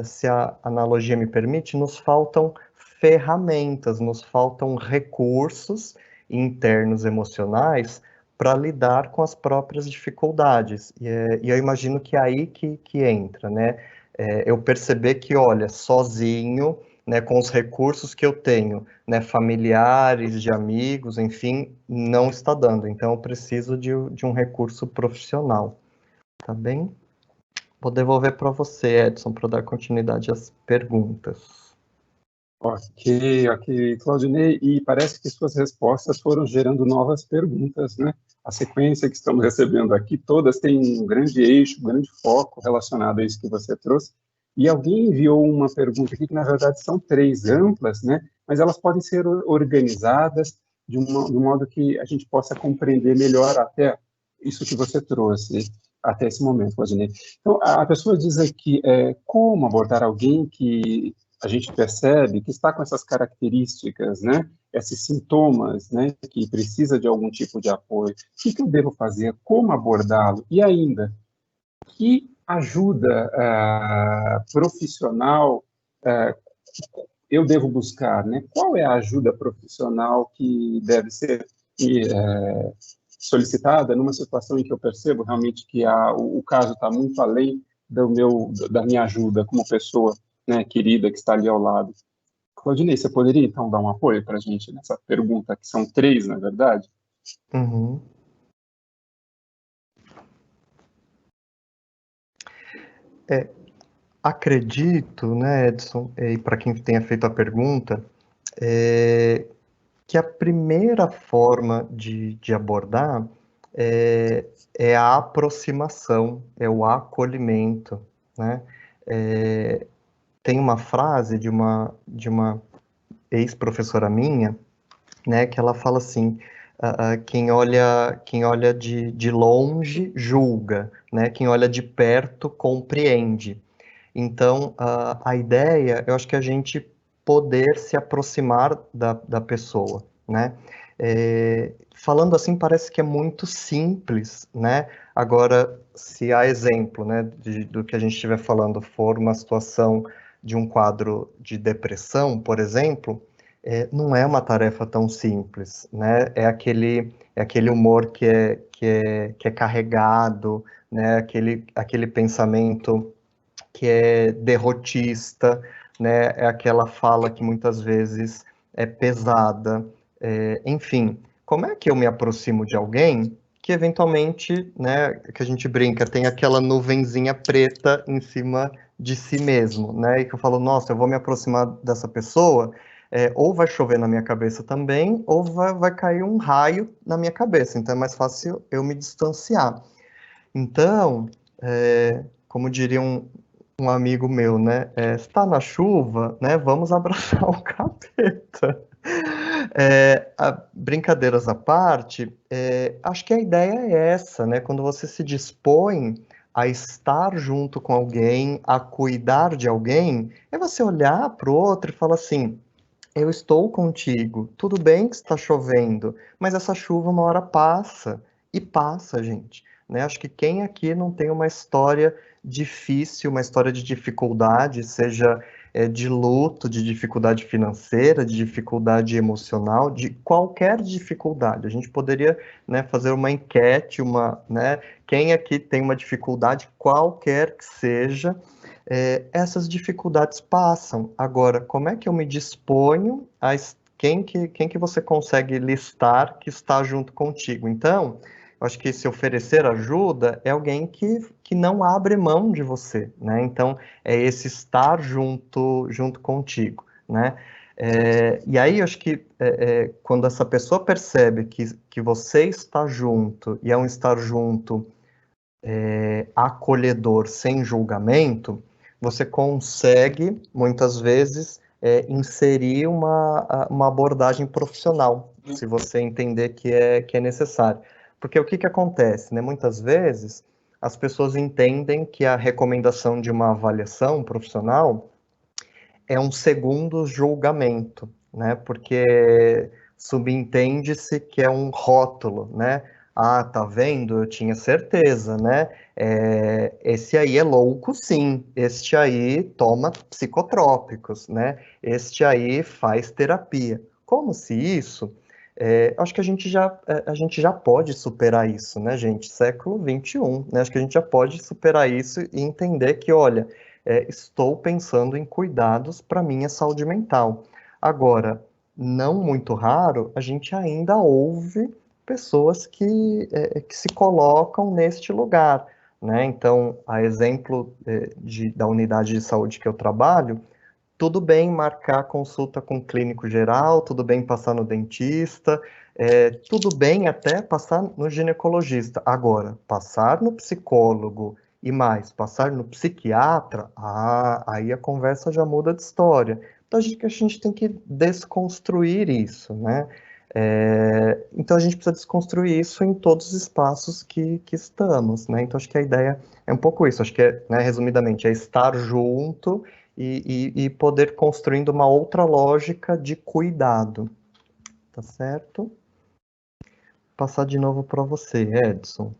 se a analogia me permite, nos faltam ferramentas, nos faltam recursos internos emocionais para lidar com as próprias dificuldades. E eu imagino que é aí que entra, né? Eu perceber que, olha, sozinho, né, com os recursos que eu tenho, né, familiares, de amigos, enfim, não está dando. Então, eu preciso de um recurso profissional. Tá bem? Vou devolver para você, Edson, para dar continuidade às perguntas. Ok, Claudinei, e parece que suas respostas foram gerando novas perguntas, né? A sequência que estamos recebendo aqui, todas têm um grande eixo, um grande foco relacionado a isso que você trouxe. E alguém enviou uma pergunta aqui, que na verdade são três amplas, né? Mas elas podem ser organizadas de um modo que a gente possa compreender melhor até isso que você trouxe até esse momento, Claudinei. Então, a pessoa diz aqui, como abordar alguém que a gente percebe que está com essas características, né, esses sintomas, né, que precisa de algum tipo de apoio. O que eu devo fazer? Como abordá-lo? E ainda, que ajuda profissional eu devo buscar, né? Qual é a ajuda profissional que deve ser solicitada numa situação em que eu percebo realmente que o caso está muito além da minha ajuda como pessoa, né, querida, que está ali ao lado. Claudinei, você poderia, então, dar um apoio para a gente nessa pergunta, que são três, na verdade? Uhum. Acredito, né, Edson, e para quem tenha feito a pergunta, que a primeira forma de abordar é a aproximação, é o acolhimento, né? Tem uma frase de uma ex-professora minha, né, que ela fala assim, quem olha de longe julga, né, quem olha de perto compreende. Então, a ideia, eu acho que a gente poder se aproximar da pessoa, né? Falando assim, parece que é muito simples, né? Agora, se há exemplo, né, do que a gente estiver falando for uma situação de um quadro de depressão, por exemplo, não é uma tarefa tão simples, né? É aquele humor que é carregado, né? Aquele pensamento que é derrotista, né? É aquela fala que muitas vezes é pesada. Enfim, como é que eu me aproximo de alguém que eventualmente, né, que a gente brinca, tem aquela nuvenzinha preta em cima de si mesmo, né, e que eu falo, nossa, eu vou me aproximar dessa pessoa, ou vai chover na minha cabeça também, ou vai cair um raio na minha cabeça, então é mais fácil eu me distanciar. Então, como diria um amigo meu, né, está na chuva, né, vamos abraçar o capeta. Brincadeiras à parte, acho que a ideia é essa, né? Quando você se dispõe a estar junto com alguém, a cuidar de alguém, é você olhar para o outro e falar assim, eu estou contigo, tudo bem que está chovendo, mas essa chuva uma hora passa, e passa, gente, né? Acho que quem aqui não tem uma história difícil, uma história de dificuldade, seja de luto, de dificuldade financeira, de dificuldade emocional, de qualquer dificuldade. A gente poderia, né, fazer uma enquete, né, quem aqui tem uma dificuldade, qualquer que seja, essas dificuldades passam. Agora, como é que eu me disponho a quem que você consegue listar que está junto contigo? Então, eu acho que se oferecer ajuda é alguém que não abre mão de você, né? Então, é esse estar junto contigo, né? E aí, eu acho que quando essa pessoa percebe que você está junto, e é um estar junto acolhedor, sem julgamento, você consegue, muitas vezes, inserir uma abordagem profissional, se você entender que é necessário. Porque o que acontece, né? Muitas vezes, as pessoas entendem que a recomendação de uma avaliação profissional é um segundo julgamento, né? Porque subentende-se que é um rótulo, né? Ah, tá vendo? Eu tinha certeza, né? Esse aí é louco, sim. Este aí toma psicotrópicos, né? Este aí faz terapia. Como se isso... acho que a gente já pode superar isso, né, gente? Século XXI, né? Acho que a gente já pode superar isso e entender que, olha, estou pensando em cuidados para minha saúde mental. Agora, não muito raro, a gente ainda ouve pessoas que se colocam neste lugar, né? Então, a exemplo da unidade de saúde que eu trabalho, tudo bem marcar consulta com o clínico geral, tudo bem passar no dentista, tudo bem até passar no ginecologista. Agora, passar no psicólogo e mais, passar no psiquiatra, aí a conversa já muda de história. Então, acho que a gente tem que desconstruir isso, né? Então, a gente precisa desconstruir isso em todos os espaços que estamos, né? Então, acho que a ideia é um pouco isso. Acho que, né, resumidamente, é estar junto e poder construindo uma outra lógica de cuidado. Tá certo? Vou passar de novo para você, Edson.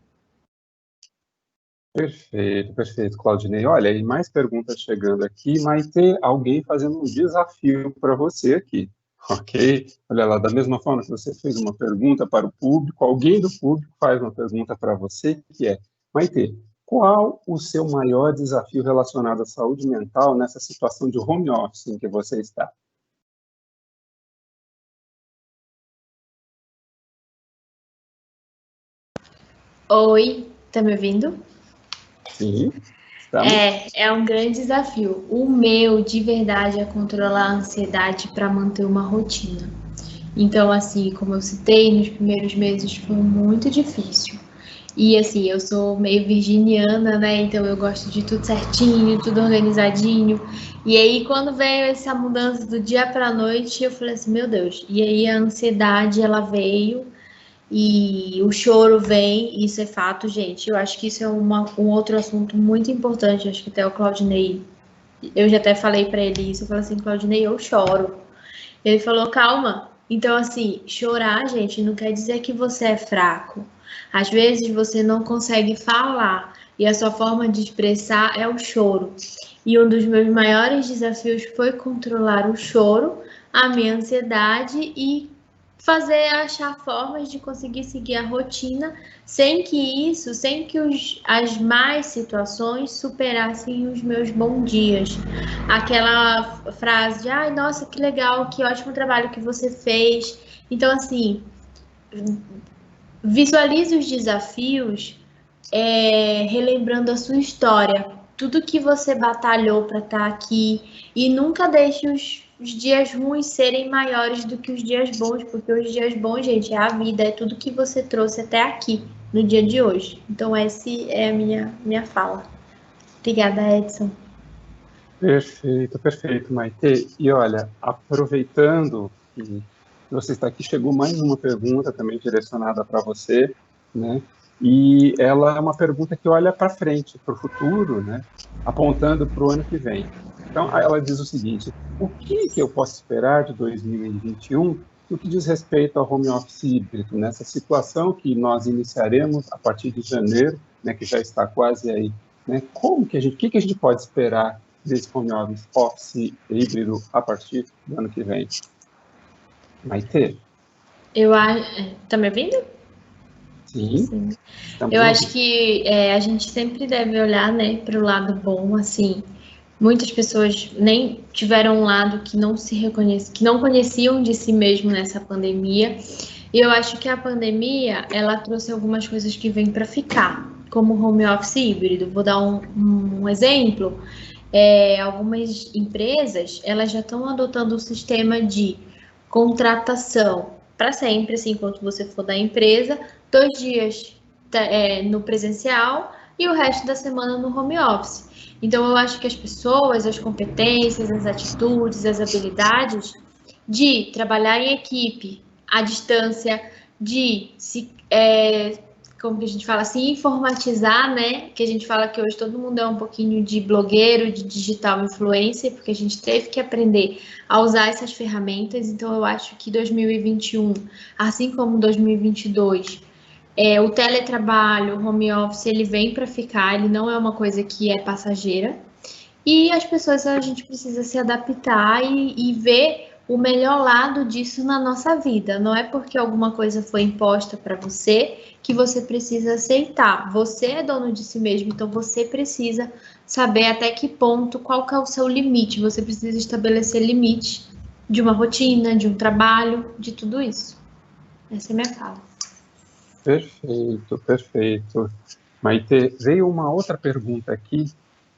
Perfeito, Claudinei. Olha, e mais perguntas chegando aqui, mas tem alguém fazendo um desafio para você aqui, ok? Olha lá, da mesma forma que você fez uma pergunta para o público, alguém do público faz uma pergunta para você, que é, Maitê, qual o seu maior desafio relacionado à saúde mental nessa situação de home office em que você está? Oi, tá me ouvindo? Sim, estamos. É um grande desafio. O meu, de verdade, é controlar a ansiedade para manter uma rotina. Então, assim, como eu citei, nos primeiros meses foi muito difícil. E, assim, eu sou meio virginiana, né? Então, eu gosto de tudo certinho, tudo organizadinho. E aí, quando veio essa mudança do dia para a noite, eu falei assim, meu Deus. E aí, a ansiedade, ela veio. E o choro vem, isso é fato, gente. Eu acho que isso é um outro assunto muito importante. Acho que até o Claudinei, eu já até falei para ele isso. Eu falei assim, Claudinei, eu choro. Ele falou, calma. Então, assim, chorar, gente, não quer dizer que você é fraco. Às vezes você não consegue falar e a sua forma de expressar é o choro. E um dos meus maiores desafios foi controlar o choro, a minha ansiedade e achar formas de conseguir seguir a rotina sem que as más situações superassem os meus bons dias. Aquela frase de, ai, nossa, que legal, que ótimo trabalho que você fez. Então, assim, visualize os desafios relembrando a sua história, tudo que você batalhou para estar aqui, e nunca deixe os dias ruins serem maiores do que os dias bons, porque os dias bons, gente, é a vida, é tudo que você trouxe até aqui, no dia de hoje. Então, essa é a minha fala. Obrigada, Edson. Perfeito, perfeito, Maite. E olha, aproveitando que você está aqui, chegou mais uma pergunta também direcionada para você, né? E ela é uma pergunta que olha para frente, para o futuro, né? Apontando para o ano que vem. Então, ela diz o seguinte: o que eu posso esperar de 2021 no que diz respeito ao home office híbrido, nessa situação que nós iniciaremos a partir de janeiro, né, que já está quase aí, né? O que a gente pode esperar desse home office híbrido a partir do ano que vem? Maite? Tá me ouvindo? Sim. Eu acho que a gente sempre deve olhar, né, para o lado bom, assim. Muitas pessoas nem tiveram um lado que não se reconhece, que não conheciam de si mesmo nessa pandemia. E eu acho que a pandemia, ela trouxe algumas coisas que vêm para ficar, como o home office híbrido. Vou dar um exemplo. Algumas empresas, elas já estão adotando o sistema de contratação para sempre, assim, enquanto você for da empresa, 2 dias no presencial e o resto da semana no home office. Então, eu acho que as pessoas, as competências, as atitudes, as habilidades de trabalhar em equipe, à distância, de como que a gente fala, se informatizar, né? Que a gente fala que hoje todo mundo é um pouquinho de blogueiro, de digital influencer, porque a gente teve que aprender a usar essas ferramentas. Então, eu acho que 2021, assim como 2022, o teletrabalho, o home office, ele vem para ficar, ele não é uma coisa que é passageira. E as pessoas, a gente precisa se adaptar e ver o melhor lado disso na nossa vida. Não é porque alguma coisa foi imposta para você que você precisa aceitar. Você é dono de si mesmo, então você precisa saber até que ponto, qual que é o seu limite. Você precisa estabelecer limite de uma rotina, de um trabalho, de tudo isso. Essa é a minha fala. Perfeito, perfeito. Maite, veio uma outra pergunta aqui,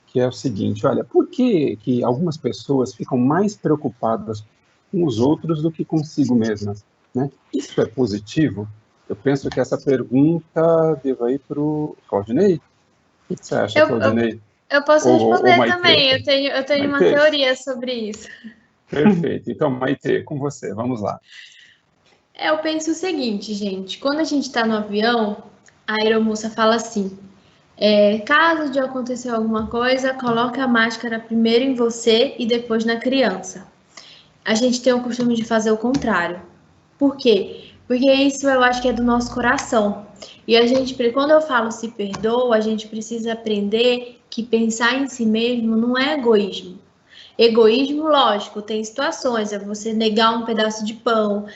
que é o seguinte: olha, por que algumas pessoas ficam mais preocupadas com os outros do que consigo mesmas, né? Isso é positivo? Eu penso que essa pergunta deva ir para o Claudinei. O que você acha, Claudinei? Eu posso responder também, eu tenho uma teoria sobre isso. Perfeito, então, Maite, com você, vamos lá. Eu penso o seguinte, gente, quando a gente está no avião, a aeromoça fala assim: caso de acontecer alguma coisa, coloque a máscara primeiro em você e depois na criança. A gente tem o costume de fazer o contrário. Por quê? Porque isso eu acho que é do nosso coração. E a gente, quando eu falo se perdoa, a gente precisa aprender que pensar em si mesmo não é egoísmo. Egoísmo, lógico, tem situações, é você negar um pedaço de pão,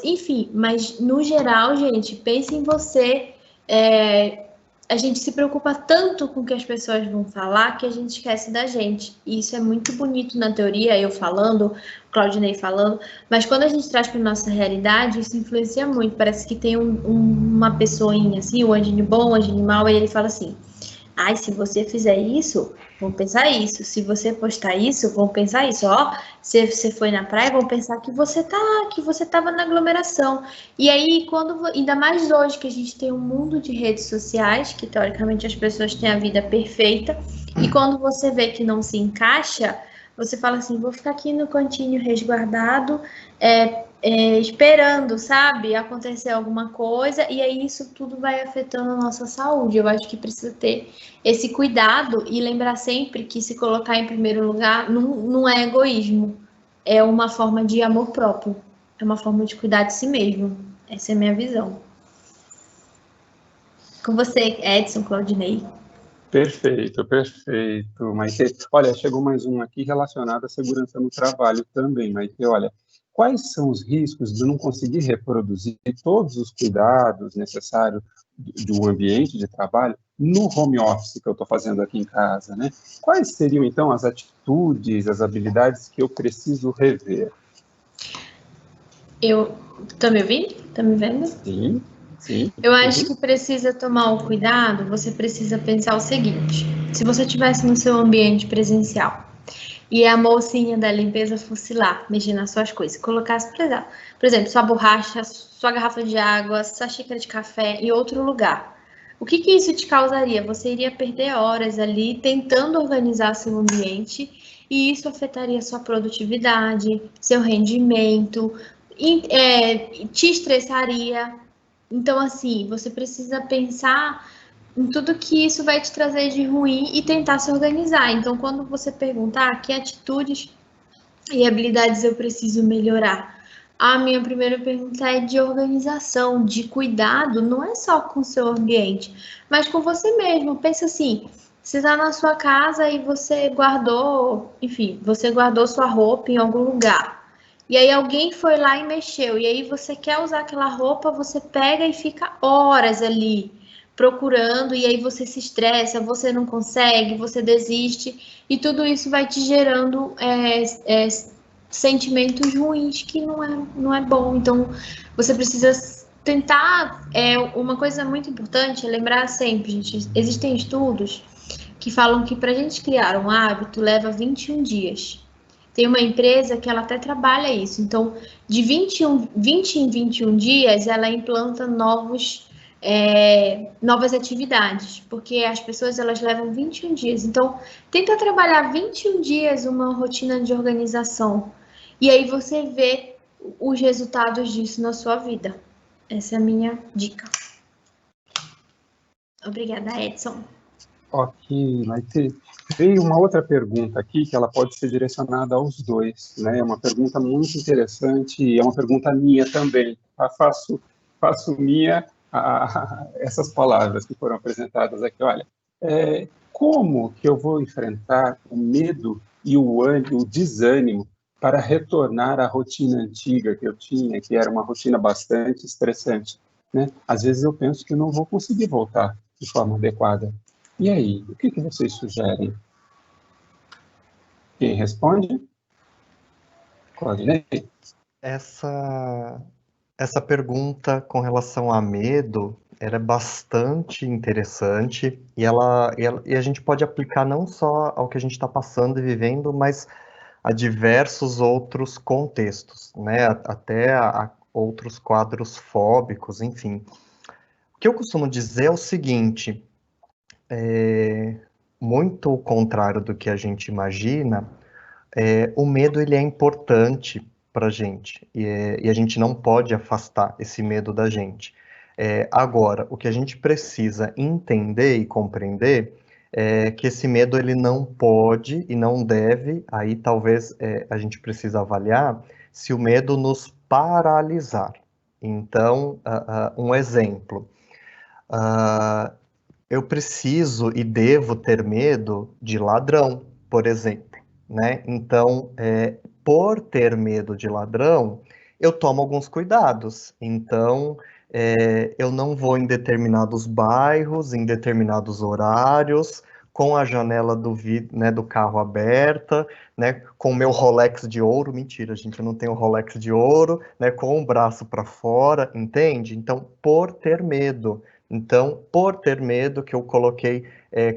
enfim, mas no geral, gente, pense em você. A gente se preocupa tanto com o que as pessoas vão falar que a gente esquece da gente. E isso é muito bonito na teoria, eu falando, o Claudinei falando, mas quando a gente traz para nossa realidade, isso influencia muito. Parece que tem uma pessoinha assim, o anjinho bom, o anjinho mau, e ele fala assim: ai, se você fizer isso, vão pensar isso. Se você postar isso, vão pensar isso. Ó, se você foi na praia, vão pensar que você estava na aglomeração. E aí, ainda mais hoje que a gente tem um mundo de redes sociais, que teoricamente as pessoas têm a vida perfeita, e quando você vê que não se encaixa, você fala assim: vou ficar aqui no cantinho resguardado, esperando, sabe, acontecer alguma coisa, e aí isso tudo vai afetando a nossa saúde. Eu acho que precisa ter esse cuidado e lembrar sempre que se colocar em primeiro lugar não é egoísmo, é uma forma de amor próprio, é uma forma de cuidar de si mesmo. Essa é a minha visão. Com você, Edson, Claudinei. Perfeito, perfeito, Maite. Olha, chegou mais um aqui relacionado à segurança no trabalho também, Maite. Olha, quais são os riscos de não conseguir reproduzir todos os cuidados necessários de um ambiente de trabalho no home office que eu estou fazendo aqui em casa, né? Quais seriam, então, as atitudes, as habilidades que eu preciso rever? Tá me ouvindo? Tá me vendo? Sim. Sim. Eu acho que precisa tomar o cuidado, você precisa pensar o seguinte: se você estivesse no seu ambiente presencial e a mocinha da limpeza fosse lá, mexer nas suas coisas, colocasse, por exemplo, sua borracha, sua garrafa de água, sua xícara de café em outro lugar, o que que isso te causaria? Você iria perder horas ali tentando organizar seu ambiente e isso afetaria sua produtividade, seu rendimento, te estressaria. Então, assim, você precisa pensar em tudo que isso vai te trazer de ruim e tentar se organizar. Então, quando você perguntar que atitudes e habilidades eu preciso melhorar, a minha primeira pergunta é de organização, de cuidado, não é só com o seu ambiente, mas com você mesmo. Pensa assim, você está na sua casa e você guardou, enfim, você guardou sua roupa em algum lugar. E aí alguém foi lá e mexeu, e aí você quer usar aquela roupa, você pega e fica horas ali procurando, e aí você se estressa, você não consegue, você desiste, e tudo isso vai te gerando sentimentos ruins que não é bom. Então, você precisa tentar. Uma coisa muito importante é lembrar sempre, gente, existem estudos que falam que para a gente criar um hábito leva 21 dias. Tem uma empresa que ela até trabalha isso. Então, de 20 em 21 dias, ela implanta novas atividades, porque as pessoas elas levam 21 dias. Então, tenta trabalhar 21 dias uma rotina de organização. E aí você vê os resultados disso na sua vida. Essa é a minha dica. Obrigada, Edson. Ok, Maite. Veio uma outra pergunta aqui, que ela pode ser direcionada aos dois, né? É uma pergunta muito interessante e é uma pergunta minha também. Faço minha essas palavras que foram apresentadas aqui. Olha, como que eu vou enfrentar o medo e o desânimo para retornar à rotina antiga que eu tinha, que era uma rotina bastante estressante, né? Às vezes eu penso que eu não vou conseguir voltar de forma adequada. E aí, o que vocês sugerem? Quem responde? Claudinei? Essa pergunta com relação a medo era bastante interessante e a gente pode aplicar não só ao que a gente está passando e vivendo, mas a diversos outros contextos, né? Até a outros quadros fóbicos, enfim. O que eu costumo dizer é o seguinte, muito ao contrário do que a gente imagina, o medo ele é importante para a gente e a gente não pode afastar esse medo da gente. Agora, o que a gente precisa entender e compreender é que esse medo ele não pode e não deve, aí talvez a gente precisa avaliar se o medo nos paralisar. Então, um exemplo, eu preciso e devo ter medo de ladrão, por exemplo, né? Então, por ter medo de ladrão, eu tomo alguns cuidados. Então, eu não vou em determinados bairros, em determinados horários, com a janela do carro aberta, né? Com o meu Rolex de ouro. Mentira, gente, eu não tenho Rolex de ouro, né? Com o braço para fora, entende? Então, por ter medo. Então, por ter medo que eu coloquei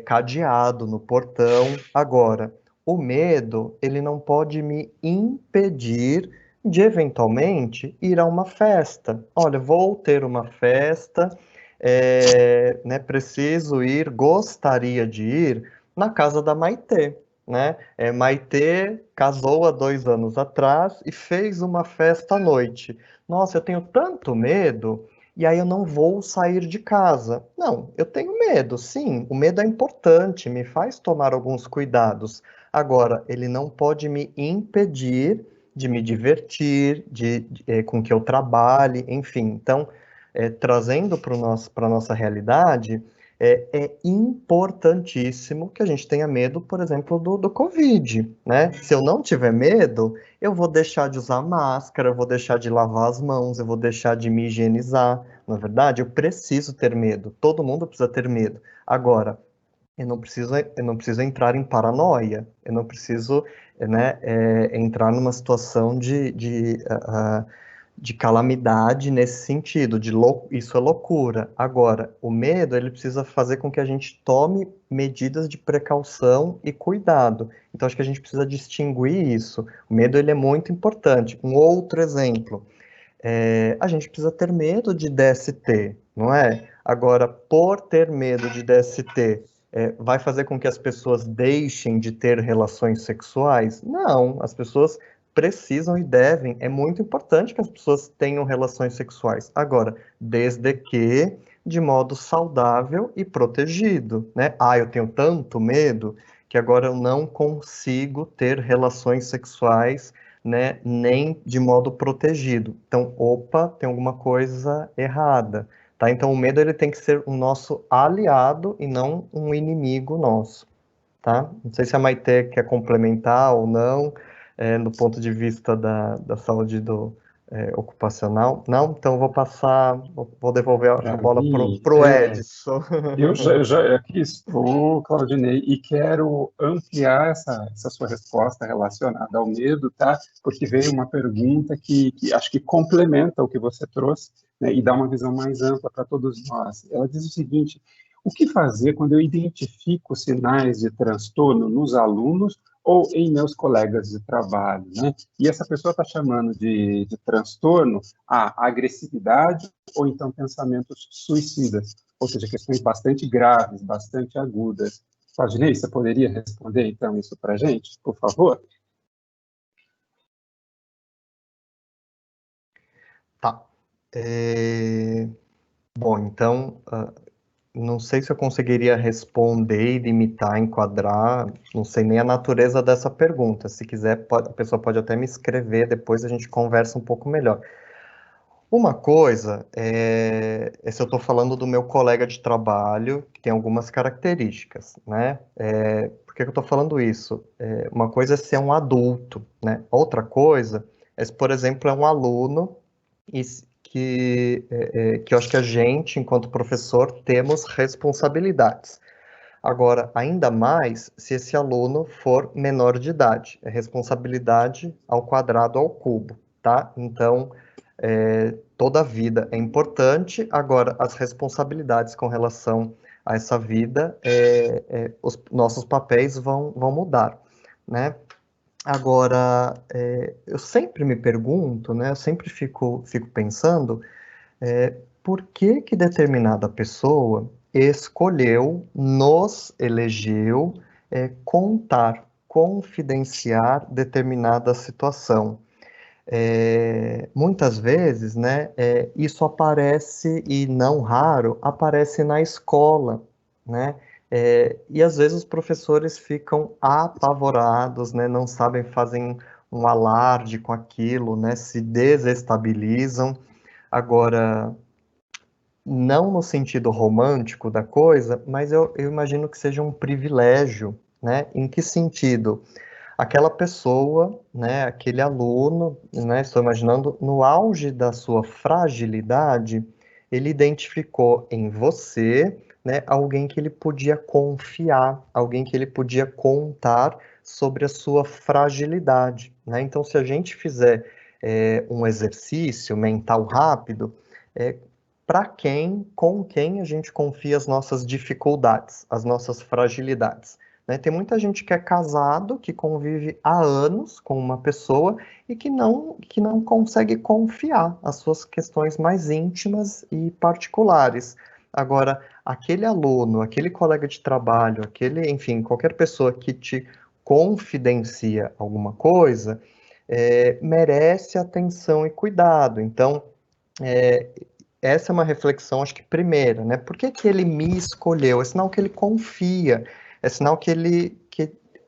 cadeado no portão. Agora, o medo, ele não pode me impedir de, eventualmente, ir a uma festa. Olha, vou ter uma festa, né, preciso ir, gostaria de ir na casa da Maitê, né? Maitê casou há 2 anos atrás e fez uma festa à noite. Nossa, eu tenho tanto medo... E aí eu não vou sair de casa. Não, eu tenho medo, sim. O medo é importante, me faz tomar alguns cuidados. Agora, ele não pode me impedir de me divertir, com que eu trabalhe, enfim. Então, trazendo para a nossa realidade, é importantíssimo que a gente tenha medo, por exemplo, do Covid, né? Se eu não tiver medo, eu vou deixar de usar máscara, eu vou deixar de lavar as mãos, eu vou deixar de me higienizar. Na verdade, eu preciso ter medo, todo mundo precisa ter medo. Agora, eu não preciso entrar em paranoia, eu não preciso, né, entrar numa situação de calamidade nesse sentido, isso é loucura. Agora, o medo, ele precisa fazer com que a gente tome medidas de precaução e cuidado. Então, acho que a gente precisa distinguir isso. O medo, ele é muito importante. Um outro exemplo, a gente precisa ter medo de DST, não é? Agora, por ter medo de DST, vai fazer com que as pessoas deixem de ter relações sexuais? Não, as pessoas precisam e devem. É muito importante que as pessoas tenham relações sexuais. Agora, desde que de modo saudável e protegido, né? Eu tenho tanto medo que agora eu não consigo ter relações sexuais, né, nem de modo protegido. Então, opa, tem alguma coisa errada, tá? Então, o medo, ele tem que ser o nosso aliado e não um inimigo nosso, tá? Não sei se a Maite quer complementar ou não, do ponto de vista da saúde ocupacional. Não? Então, vou devolver a bola pro Edson. Eu já aqui estou, Claudinei, e quero ampliar essa sua resposta relacionada ao medo, tá? Porque veio uma pergunta que acho que complementa o que você trouxe, né, e dá uma visão mais ampla para todos nós. Ela diz o seguinte: o que fazer quando eu identifico sinais de transtorno nos alunos ou em meus colegas de trabalho, né? E essa pessoa está chamando de transtorno a agressividade ou então pensamentos suicidas, ou seja, questões bastante graves, bastante agudas. Claudinei, você poderia responder, então, isso para a gente, por favor? Tá. Bom, então, não sei se eu conseguiria responder, limitar, enquadrar, não sei nem a natureza dessa pergunta. Se quiser, a pessoa pode até me escrever, depois a gente conversa um pouco melhor. Uma coisa se eu estou falando do meu colega de trabalho, que tem algumas características, né? Por que eu estou falando isso? Uma coisa é ser um adulto, né? Outra coisa é se, por exemplo, é um aluno que eu acho que a gente, enquanto professor, temos responsabilidades. Agora, ainda mais se esse aluno for menor de idade. É responsabilidade ao quadrado ao cubo, tá? Então, toda a vida é importante, agora as responsabilidades com relação a essa vida, os nossos papéis vão mudar, né? Agora, eu sempre me pergunto, né? Eu sempre fico pensando, por que determinada pessoa nos elegeu, contar, confidenciar determinada situação. Muitas vezes, né, isso aparece, e não raro, aparece na escola, né, e às vezes os professores ficam apavorados, né, não sabem, fazem um alarde com aquilo, né, se desestabilizam. Agora, não no sentido romântico da coisa, mas eu imagino que seja um privilégio, né, em que sentido? Aquela pessoa, né, aquele aluno, né, estou imaginando, no auge da sua fragilidade, ele identificou em você, né, alguém que ele podia confiar, alguém que ele podia contar sobre a sua fragilidade, né? Então, se a gente fizer um exercício mental rápido, com quem a gente confia as nossas dificuldades, as nossas fragilidades? Né? Tem muita gente que é casado, que convive há anos com uma pessoa e que não consegue confiar as suas questões mais íntimas e particulares. Agora, aquele aluno, aquele colega de trabalho, enfim, qualquer pessoa que te confidencia alguma coisa, merece atenção e cuidado. Então, essa é uma reflexão, acho que primeira, né? Por que ele me escolheu? É sinal que ele confia, é sinal que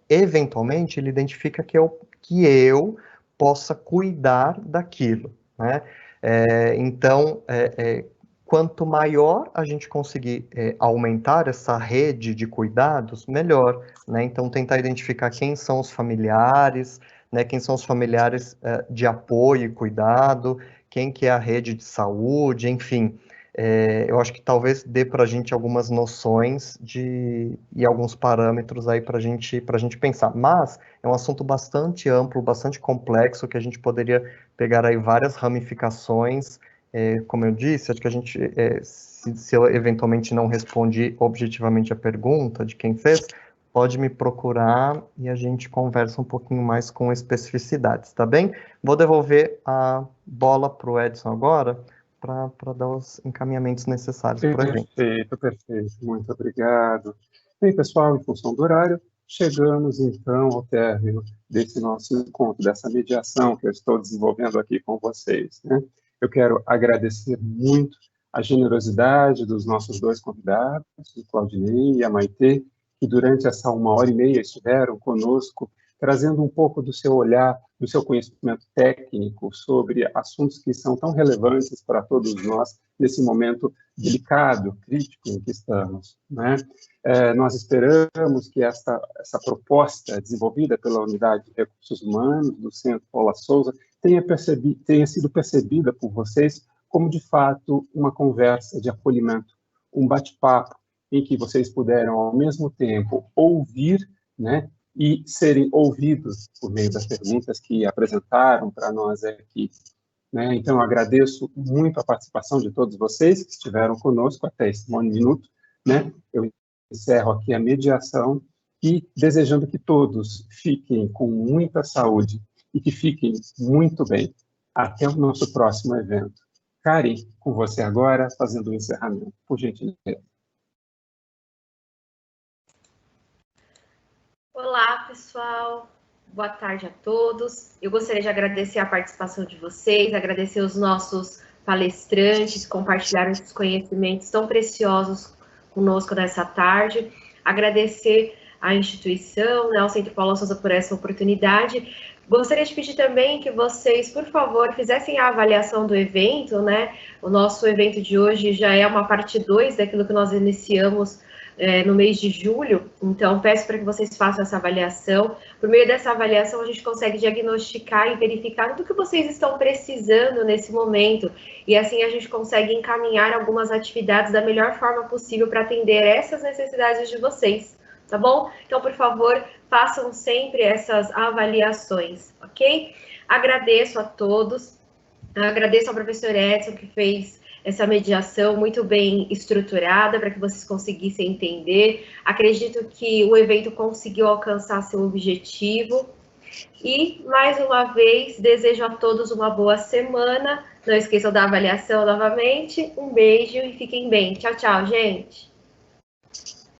eventualmente ele identifica que eu possa cuidar daquilo, né? Então, quanto maior a gente conseguir aumentar essa rede de cuidados, melhor, né? Então, tentar identificar quem são os familiares, né? Quem são os familiares de apoio e cuidado, quem que é a rede de saúde, enfim, eu acho que talvez dê para a gente algumas noções e alguns parâmetros aí para a gente pensar. Mas é um assunto bastante amplo, bastante complexo, que a gente poderia pegar aí várias ramificações. Como eu disse, acho que a gente, se eu eventualmente não respondi objetivamente a pergunta de quem fez, pode me procurar e a gente conversa um pouquinho mais com especificidades, tá bem? Vou devolver a bola para o Edson agora, para dar os encaminhamentos necessários para a gente. Perfeito, perfeito. Muito obrigado. Bem, pessoal, em função do horário, chegamos então ao término desse nosso encontro, dessa mediação que eu estou desenvolvendo aqui com vocês, né? Eu quero agradecer muito a generosidade dos nossos dois convidados, o Claudinei e a Maitê, que durante essa 1h30 estiveram conosco, trazendo um pouco do seu olhar, do seu conhecimento técnico sobre assuntos que são tão relevantes para todos nós nesse momento delicado, crítico em que estamos, né? Nós esperamos que essa proposta desenvolvida pela Unidade de Recursos Humanos do Centro Paula Souza tenha sido percebida por vocês como, de fato, uma conversa de acolhimento, um bate-papo, em que vocês puderam, ao mesmo tempo, ouvir, né, e serem ouvidos por meio das perguntas que apresentaram para nós aqui, né? Então, eu agradeço muito a participação de todos vocês que estiveram conosco até esse minuto, né? Eu encerro aqui a mediação e desejando que todos fiquem com muita saúde e que fiquem muito bem. Até o nosso próximo evento. Karen, com você agora, fazendo o encerramento, por gentileza. Olá, pessoal. Boa tarde a todos. Eu gostaria de agradecer a participação de vocês, agradecer os nossos palestrantes que compartilharam esses conhecimentos tão preciosos conosco nessa tarde. Agradecer à instituição, né, ao Centro Paula Souza, por essa oportunidade. Gostaria de pedir também que vocês, por favor, fizessem a avaliação do evento, né? O nosso evento de hoje já é uma parte 2 daquilo que nós iniciamos no mês de julho, então peço para que vocês façam essa avaliação. Por meio dessa avaliação, a gente consegue diagnosticar e verificar tudo que vocês estão precisando nesse momento, e assim a gente consegue encaminhar algumas atividades da melhor forma possível para atender essas necessidades de vocês, tá bom? Então, por favor, façam sempre essas avaliações, ok? Agradeço a todos, agradeço ao professor Edson, que fez essa mediação muito bem estruturada para que vocês conseguissem entender. Acredito que o evento conseguiu alcançar seu objetivo. E, mais uma vez, desejo a todos uma boa semana. Não esqueçam da avaliação novamente. Um beijo e fiquem bem. Tchau, tchau, gente.